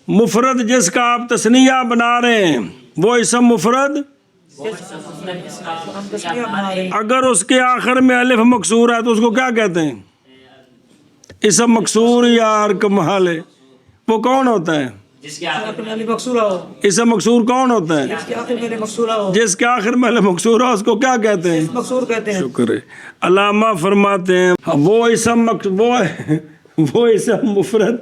مفرد جس کا آپ تثنیہ بنا رہے ہیں، وہ اسم مفرد اگر اس کے آخر میں الف مکسور ہے تو اس کو کیا کہتے ہیں؟ اسم مکسور یا کمال ہے، وہ کون ہوتا ہے؟ جس کے آخر آخر میں الف مکسورہ ہو، اسم مکسور کون ہوتا ہے؟ جس کے آخر میں الف مکسورہ ہو، جس کے آخر میں الف مکسور ہو اس کو کیا کہتے ہیں؟ مکسور کہتے ہیں۔ شکر ہے۔ علامہ فرماتے ہیں وہ اسم مفرد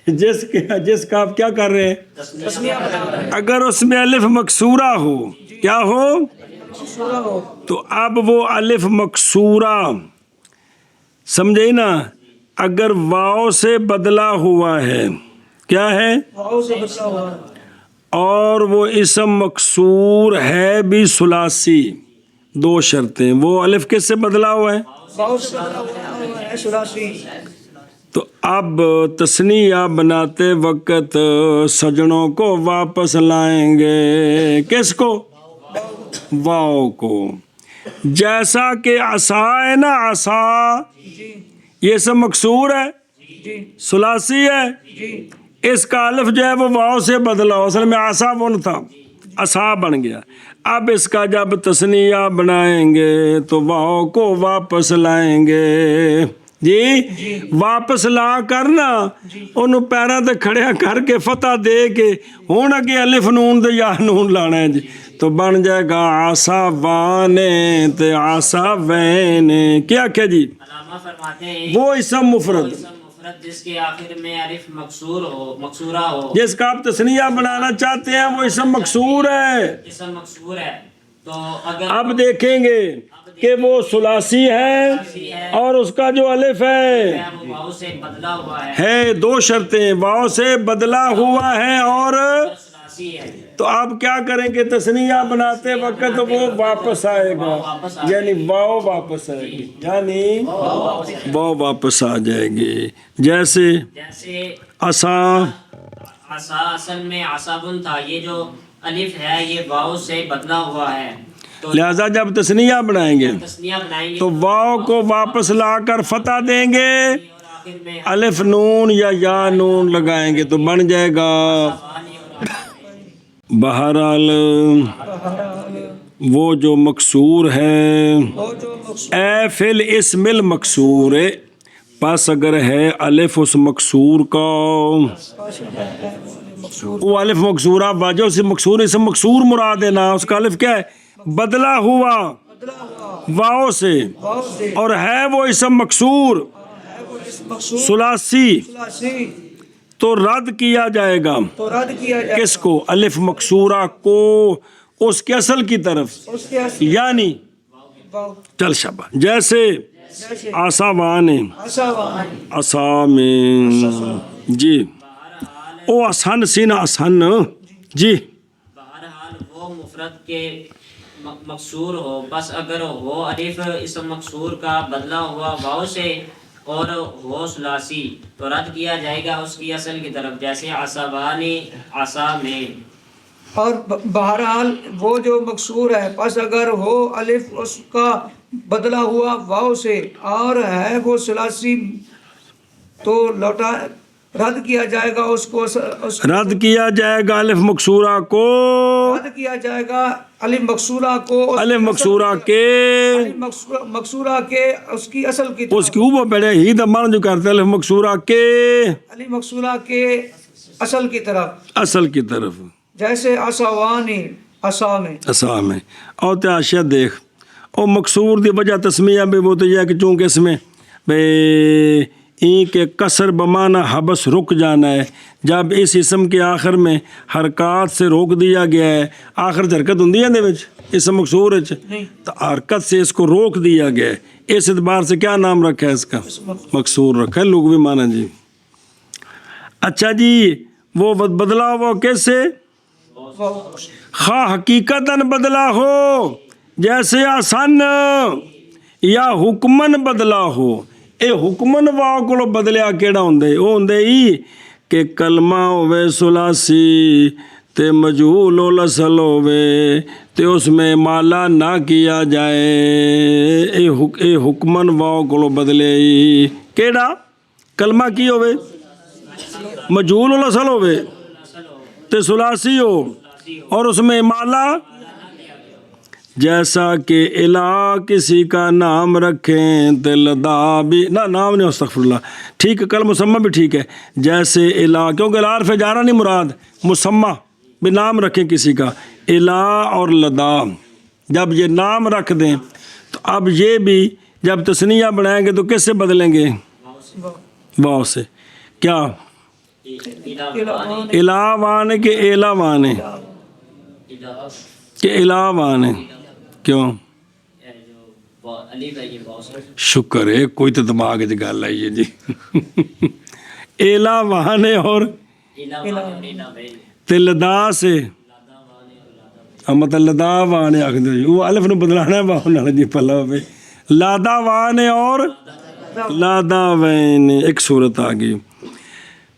جس کا آپ کیا کر رہے ہیں؟ تسمیہ بنا رہا ہے، اگر اس میں الف مکسورہ ہو، کیا ہو؟ مکسورہ ہو، تو اب وہ الف مکسورہ سمجھے نا، اگر واو سے بدلا ہوا ہے، کیا ہے؟ واؤ سے بدلا ہوا ہے، اور وہ اسم مکسور ہے بھی ثلاثی، دو شرطیں، وہ الف کس سے بدلا ہوا ہے؟ واؤ سے بدلا ہوا ہے ثلاثی۔ تو اب تثنیہ بناتے وقت سجنوں کو واپس لائیں گے، کس کو؟ واو کو۔ جیسا کہ عصا ہے نا، عصا جی یہ سب مکسور ہے، جی ثلاثی ہے، جی، اس کا الف جو ہے وہ واو سے بدلا ہو، اصل میں عصا ون تھا، عصا بن گیا۔ اب اس کا جب تثنیہ بنائیں گے تو واو کو واپس لائیں گے، جی واپس لا کر نا انہوں پیروں تے کھڑیا کر کے فتح دے کے ہون اگے الف نون تے یا نون لانا ہے جی، تو بن جائے گا عصا وانے تے عصا وینے۔ کیا کیا جی؟ علامہ فرماتے ہیں وہ اسم مفرد اسم مفرد جس کے آخر میں الف مکسور ہو، مکسورہ ہو، جس کا آپ تثنیہ بنانا چاہتے ہیں وہ اسم مکسور ہے۔ اسم مکسور ہے، تو اگر اب دیکھیں گے کہ وہ ثلاثی ہے اور اس کا جو الف ہے وہ واؤ سے بدلا ہوا ہے، دو شرطیں، واؤ سے بدلا ہوا ہے اور ثلاثی ہے، تو آپ کیا کریں کہ تثنیہ بناتے وقت وہ واپس آئے گا، یعنی واؤ واپس آئے گی، یعنی واؤ واپس آ جائے گی۔ جیسے جیسے عصا، عصا اصل میں عصابن تھا، یہ جو الف ہے یہ واؤ سے بدلا ہوا ہے، تو لہذا جب تثنیہ بنائیں گے تثنیہ بنائیں گے تو واؤ کو واپس لا کر فتح دیں گے، اور آخر میں الف نون یا نون لگائیں گے تو بن جائے گا۔ پانی اور بہرحال وہ جو مکسور ہے، وہ جو مکسور اے فی الاسم المکسور، پس اگر ہے الف اس مکسور کا، مکسور وہ الف مکسورہ واجہ سے مکسور، اسم مکسور مراد ہے نا، اس کا الف کیا ہے؟ بدلا ہوا بدلا ہوا واؤ سے، واؤ سے، اور ہے وہ اسم مکسور ہے وہ اسم مکسور ثلاثی، ثلاثی، تو رد کیا جائے گا تو رد کیا جائے کس کو؟ الف مکسورہ کو، اس کے اصل کی طرف، اس کے اصل یعنی واؤ، چل شبہ، جیسے جیسے آساوان عصا اسام، جی او اسن سین اسن، جی بہرحال وہ مفرد کے مکسور ہو، بس اگر ہو الف اسم مکسور کا بدلا ہوا واؤ سے اور ہو ثلاثی تو رد کیا جائے گا اس کی اصل کی طرف، جیسے عصبانی، عصا میں۔ اور بہرحال وہ جو مکسور ہے، پس اگر ہو الف اس کا بدلا ہوا واؤ سے اور ہے وہ ثلاثی تو لوٹا رد کیا جائے گا اس کو، رد کیا جائے گا الف مکسورہ کو، رد کیا جائے گا الف مکسورہ کو، الف مکسورہ کے، الف مکسورہ کے اس کی اصل کی اس کی اوپر پڑے ہی دمان جو کرتے ہیں، الف مکسورہ کے الف مکسورہ کے اصل کی طرف، اصل کی طرف، جیسے عصوانی عصا میں، اسام میں۔ اور تیاشیہ دیکھ، اور مکسور دی وجہ تسمیہ بھی وہ تو یہ ہے کہ چونکہ اس میں این کے کسر بمانہ حبس رک جانا ہے، جب اس اسم کے آخر میں حرکات سے روک دیا گیا ہے، آخر حرکت ہوں دے وچ اسم مکسور وچ، تو حرکت سے اس کو روک دیا گیا ہے، اس اعتبار سے کیا نام رکھا ہے اس کا؟ مکسور رکھا ہے، لغوی معنی جی۔ اچھا جی، وہ بدلا ہوا کیسے؟ خواہ حقیقتاً بدلا ہو، جیسے آسان یا حکمن بدلا ہو، اے حکمن واؤ کو بدلیا کیڑا ہوندے؟ وہ ہوندے ہی کہ کلمہ ہوئے ثلاثی تے مجہول الاصل ہوئے تے اس میں مالا نہ کیا جائے، اے حکمن واؤ کو بدلے ہی کیڑا؟ کلمہ کی ہوئے مجہول الاصل ہوئے تے ثلاثی ہو اور اس میں مالا جیسا کہ الہ کسی کا نام رکھیں دلدا بھی نہ نام نہیں استغفر اللہ ٹھیک ہے کل مسمہ بھی ٹھیک ہے جیسے الہ کیونکہ الہ حرف جارہ نہیں مراد مسمہ بھی نام رکھیں کسی کا الہ اور لدا جب یہ نام رکھ دیں تو اب یہ بھی جب تثنیہ بنائیں گے تو کس سے بدلیں گے واو سے کیا الہ وانے کہ الہ وانے کہ الہ وانے کیوں شکر ہے کوئی تو دماغ چ گل آئی ہے جی الہ وانے اور لدا سے مطلب لدا وانے آخر جی وہ الف نو بدلانا ہے واو نال جی پلا ہوے لادا وانے اور لادا وین ایک صورت آ گئی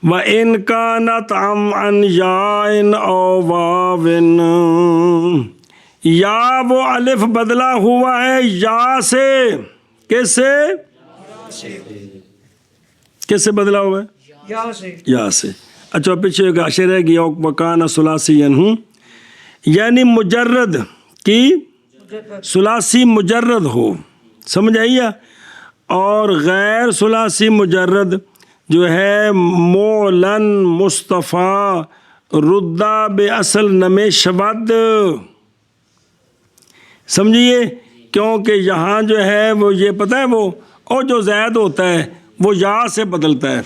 وَإِنْ كَانَتْ عَنْ يَاءٍ أَوْ وَاوٍ یا وہ الف بدلا ہوا ہے یا سے کس سے بدلا ہوا ہے یا سے اچھا پیچھے ایک اشر رہ گیا وَكَانَ ثُلَاثِيًّا یعنی مجرد کی ثلاثی مجرد ہو سمجھ آئیے اور غیر ثلاثی مجرد جو ہے مولن مصطفیٰ ردہ بے اصل نمے شبد سمجھیے کیونکہ یہاں جو ہے وہ یہ پتہ ہے وہ اور جو زید ہوتا ہے وہ یا سے بدلتا ہے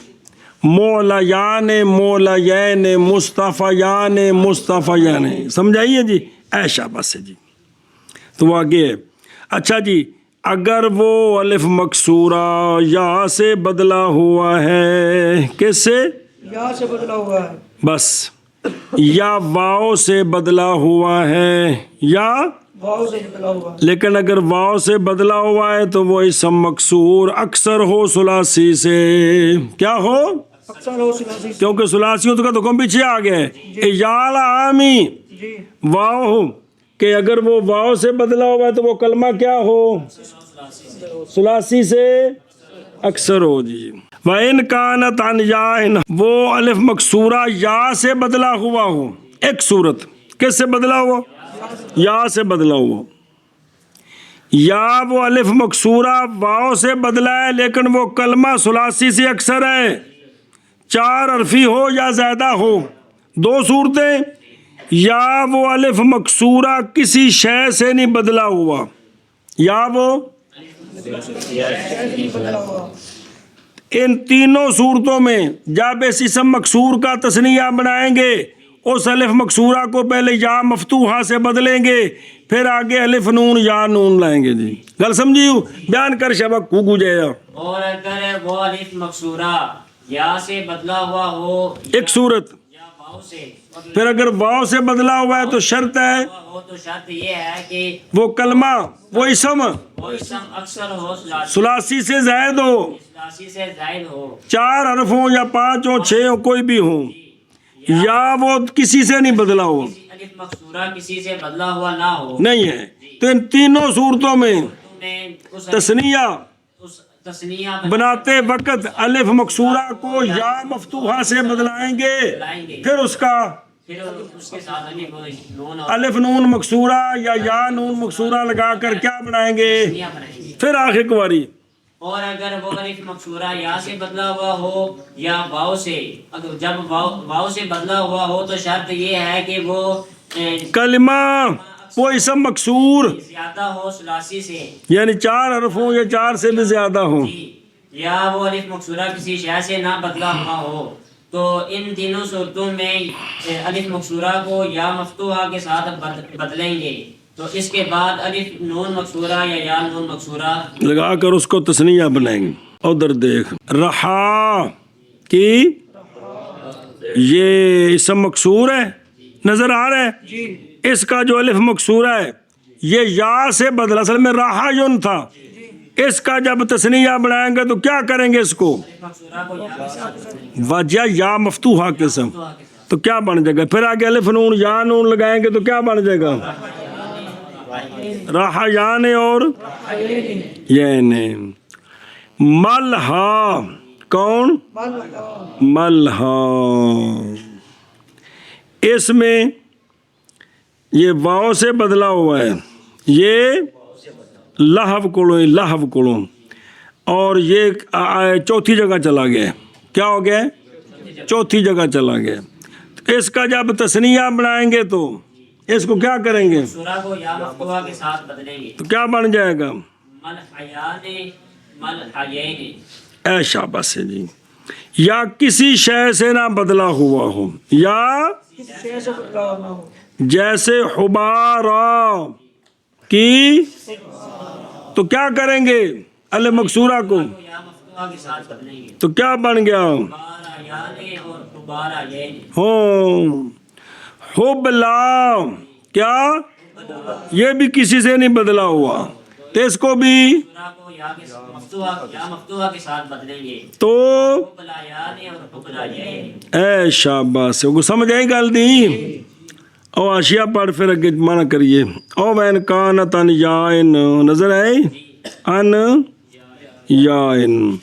مولا یان مولا یین مصطفیٰ یان مصطفیٰ یان سمجھائیے جی ایشا بس ہے جی تو وہ آگے ہے اچھا جی اگر وہ الف مکسورہ یا سے بدلا ہوا ہے کس سے یا سے بدلا ہوا ہے بس یا واو سے بدلا ہوا ہے یا واو سے بدلا ہوا ہے لیکن اگر واو سے بدلا ہوا ہے تو وہ اسم مکسور اکثر ہو ثلاثی سے کیا ہو اکثر ہو ثلاثی سے کیونکہ ثلاثیوں کا تو کم پیچھے آ گیا ہے یال عامی جی واو ہو کہ اگر وہ واو سے بدلا ہوا ہے تو وہ کلمہ کیا ہو ثلاثی سے اکثر ہو جی وَإِنْ كَانَتْ عَنْ يَاءٍ وہ الف مکسورہ یا سے بدلا ہوا ہو ایک صورت کس سے بدلا ہوا یا سے بدلا ہوا یا وہ الف مکسورہ واو سے بدلا ہے لیکن وہ کلمہ ثلاثی سے اکثر ہے چار حرفی ہو یا زیادہ ہو دو صورتیں یا وہ الف مکسورہ کسی شے سے نہیں بدلا ہوا یا وہ ان تینوں صورتوں میں جب اس اسم مکسور کا تثنیہ بنائیں گے اس الف مکسورہ کو پہلے یا مفتوحہ سے بدلیں گے پھر آگے الف نون یا نون لائیں گے جی گل سمجھیو بیان کر شبک کو گجے اور اگر وہ الف مکسورہ یا سے بدلا ہوا ہو ایک صورت یا واو سے پھر اگر واو سے بدلا ہوا ہے تو شرط ہے ہو تو شرط یہ ہے کہ وہ کلمہ وہ اسم وہ اسم اکثر ہو ثلاثی سے زائد ہو ثلاثی سے زائد ہو چار حرف ہوں یا پانچ ہوں چھ ہوں کوئی بھی ہوں یا وہ کسی سے نہیں بدلا ہو الف مکسورہ کسی سے بدلا ہوا نہ ہو نہیں ہے تو ان تینوں صورتوں میں تم نے اس تثنیہ اس تثنیہ بناتے وقت الف مکسورہ کو یا مفتوحہ سے بدلائیں گے لائیں گے پھر اس کا پھر اس کے ساتھ الف نون اور الف نون مکسورہ یا نون مکسورہ لگا کر کیا بنائیں گے تثنیہ بنائیں گے پھر آخر کواری اور اگر وہ الف مکسورہ یا سے بدلا ہوا ہو یا واو سے اگر جب واو سے بدلا ہوا ہو تو شرط یہ ہے کہ وہ کلمہ وہ اسم مکسور زیادہ ہو ثلاثی سے یعنی چار حرف ہوں یا چار سے بھی زیادہ ہوں یا وہ الف مکسورہ کسی شے سے نہ بدلا ہوا ہو تو ان تینوں صورتوں میں الف مکسورہ کو یا مفتوحہ کے ساتھ بدلیں گے تو اس کے بعد الف نون مکسورہ یا نون مکسورہ لگا کر اس کو تثنیہ بنائیں گے ادھر دیکھ رہا کی یہ اسم مکسور ہے نظر آ رہا ہے اس کا جو الف مکسورہ ہے یہ یا سے بدلا اصل میں راہا یون تھا اس کا جب تثنیہ بنائیں گے تو کیا کریں گے اس کو مکسورہ کو یا وجہ یا مفتوحہ قسم تو کیا بن جائے گا پھر آگے الف نون یا نون لگائیں گے تو کیا بن جائے گا راہا یانے اور یعنی ملہا کون ملہا اس میں یہ واو سے بدلا ہوا ہے یہ لہو کولوں لہو کولوں، اور یہ چوتھی جگہ چلا گیا، کیا ہو گیا؟ چوتھی جگہ چلا گیا۔ اس کا جب تثنیہ بنائیں گے تو اس کو کیا کریں گے؟ سورہ کو یا مفتوحہ کے ساتھ بدلیں گے، تو کیا بن جائے گا؟ ملحیان ملحیین، اے شاباش ہے جی، یا کسی شے سے نہ بدلا ہوا ہو، یا شے سے بدلا نہ ہو، جیسے حبارہ کی، تو کیا کریں گے؟ الف مکسورہ کو یا مفتوحہ کے ساتھ بدلیں گے، تو کیا بن گیا؟ بارایان اور حبارایین، ہوں حبلا، کیا یہ بھی کسی سے نہیں بدلا ہوا، تو اس کو بھی سورہ کو یا مفتوحہ کے ساتھ بدلیں گے، تو حبلایان اور حبلایین۔ اے شاباش، کو سمجھ آئی گل دی؟ او آشیا پڑھ پھر اگے مانا کریے۔ او وین کانت ان یائن، نظر آئے ان یائن،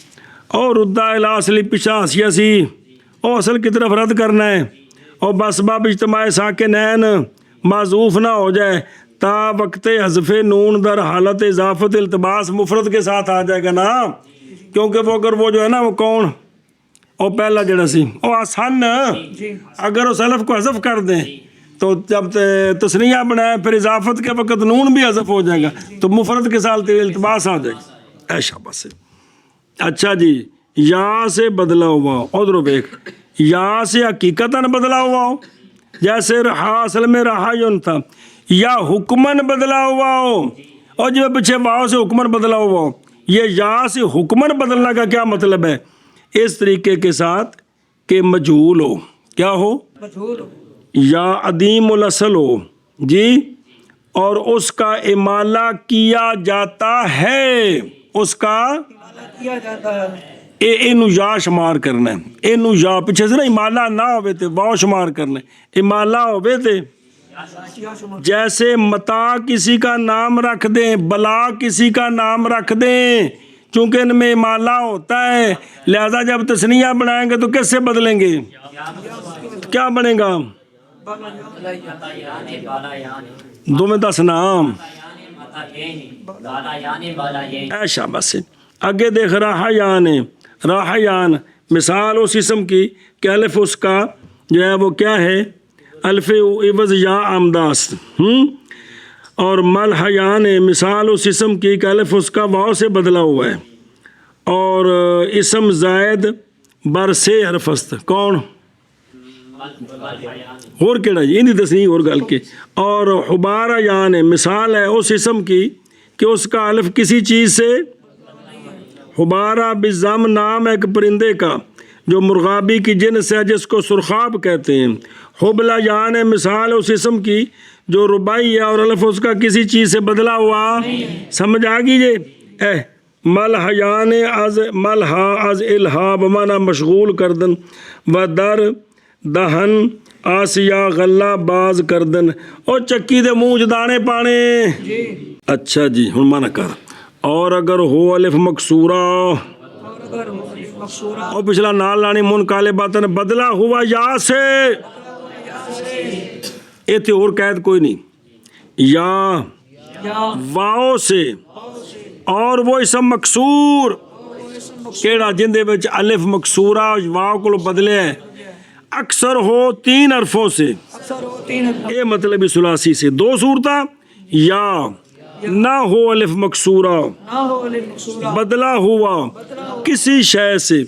اور ردا الاصلی پیچھا آسیا سی، او اصل کی طرف رد کرنا ہے، اور بس باب اجتماع ساکنین معذوف نہ ہو جائے، تا وقت حذف نون در حالت اضافت التباس مفرد کے ساتھ آ جائے گا نا، کیونکہ وہ اگر وہ جو ہے نا وہ کون، او پہلا جڑا سی او آسان، اگر اس الف کو حذف کر دیں تو جب تثنیہ بنائے پھر اضافت کے وقت نون بھی حذف ہو جائے گا تو مفرد کے ساتھ التباس آ جائے گا۔ ایشا بس، اچھا جی، یا سے بدلا ہوا، ادھر دیکھ، یا سے حقیقتاً بدلا ہوا ہو، جیسے رہا اصل میں رہا یون تھا، یا حکمن بدلا ہوا ہو، اور جو پیچھے واؤ سے حکمن بدلا ہوا ہو، یہ یا سے حکمن بدلنا کا کیا مطلب ہے؟ اس طریقے کے ساتھ کہ مجہول ہو، کیا ہو؟ مجہول ہو، یا عدیم الاصل ہو جی، اور اس کا امالہ کیا جاتا ہے، اس کا کیا جاتا ہے، اینو یا شمار کرنا ہے، اینو یا پیچھے سے نا امالہ نہ ہوئے تھے واؤ شمار کرنا ہے، امالہ ہوئے تھے، جیسے متا کسی کا نام رکھ دیں، بلا کسی کا نام رکھ دیں، چونکہ ان میں امالہ ہوتا ہے، لہذا جب تثنیہ بنائیں گے تو کس سے بدلیں گے؟ کیا بنے گا؟ متایان بالایان، دو میں 10 نام، بالایان بالایین۔ اے شاباش، آگے دیکھ راہیان، راہیان مثال اس اسم کی کہ الف اس کا جو ہے وہ کیا ہے؟ الف عوض یا آمداست، اور ملحیان مثال اس اسم کی کہ الف اس کا واؤ سے بدلا ہوا ہے، اور اسم زائد بر سے حرف است، کون اور کیڑا جی نہیں دسنی اور گل کے، اور حبارہ یان مثال ہے اس اسم کی کہ اس کا الف کسی چیز سے، حبارہ بالضم نام ایک پرندے کا جو مرغابی کی جنس ہے جس کو سرخاب کہتے ہیں، حبلہ یان مثال اس اسم کی جو ربائی ہے اور الف اس کا کسی چیز سے بدلا ہوا، سمجھ آ گئی جی؟ اے ملحیان از ملحا از الہا بمانا مشغول کردن، و در دہن آسیا غلہ باز کردن، اور چکی دے منہ دانے پانے۔ اچھا جی ہن مانا کر، اور اگر ہو الف مکسورہ، اور اگر مقصورہ، اور پچھلا نال لانی من کالے باطن بدلا ہوا یا سے، ایتھے اور قید کوئی نہیں، یا یا واؤ سے، اور وہ اسم مکسور کیڑا جن دے وچ الف مکسورہ واؤ کو بدلے ہے، اکثر ہو 3 حرفوں سے، اکثر ہو 3 حرف، یہ مطلب ثلاثی سے 2 صورتاں، یا نہ ہو الف مکسورہ نہ ہو الف مقصورہ، بدلا ہوا کسی شے سے،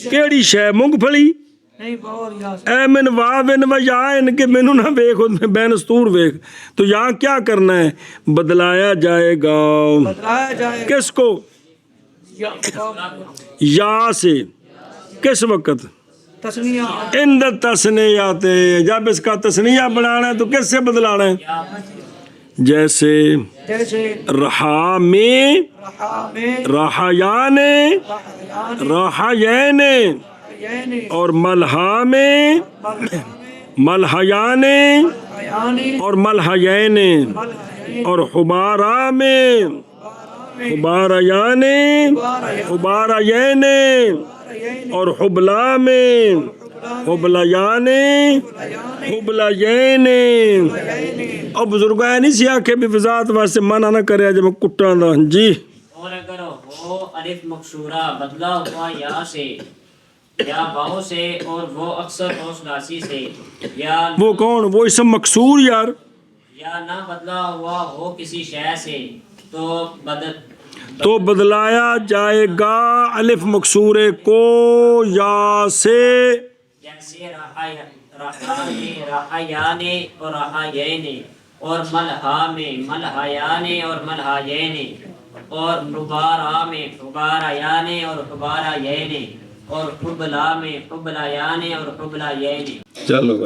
کیڑی شے؟ مونگ پھلی، نہیں باور یا سے، اے من واون و یا ان کے مینو نہ ویکھ بین استور ویکھ، تو یہاں کیا کرنا ہے؟ بدلایا جائے گا، بدلایا جائے، کس کو؟ یا یا سے، کس وقت؟ تسنیہ، اند تسنیات، جب اس کا تسنیہ بنانا ہے تو کس سے بدلانا ہے؟ جیسے جیسے رہا میں، رہا میں، رہایان، رہیان، رہایین، یعنی اور ملحا میں، ملحیان بیانی، اور ملحیین، ملحین، اور حبارہ میں، حباریان، حبارین، اور حبلا میں، حبلیانی حبلیین اور بزرگ نہیں سی آکھے بھی وضاحت واسطے منع نہ کرے جب میں کٹاں دا جی اور اگر ہو الف مکسورہ بدلا ہوا یا سے یا واؤ سے اور وہ اکثر ہو ثلاثی سے یا وہ کون وہ اسم مکسور یار یا نہ بدلا ہوا ہو کسی شے سے تو بدلایا جائے گا الف مکسورے کو یا سے جیسے رحایانے اور رحایین اور ملہا میں ملہایانے اور ملہایین اور حبارہ میں حبارایانے اور حبارایین اور حبلا میں حبلایانے اور حبلایین چلو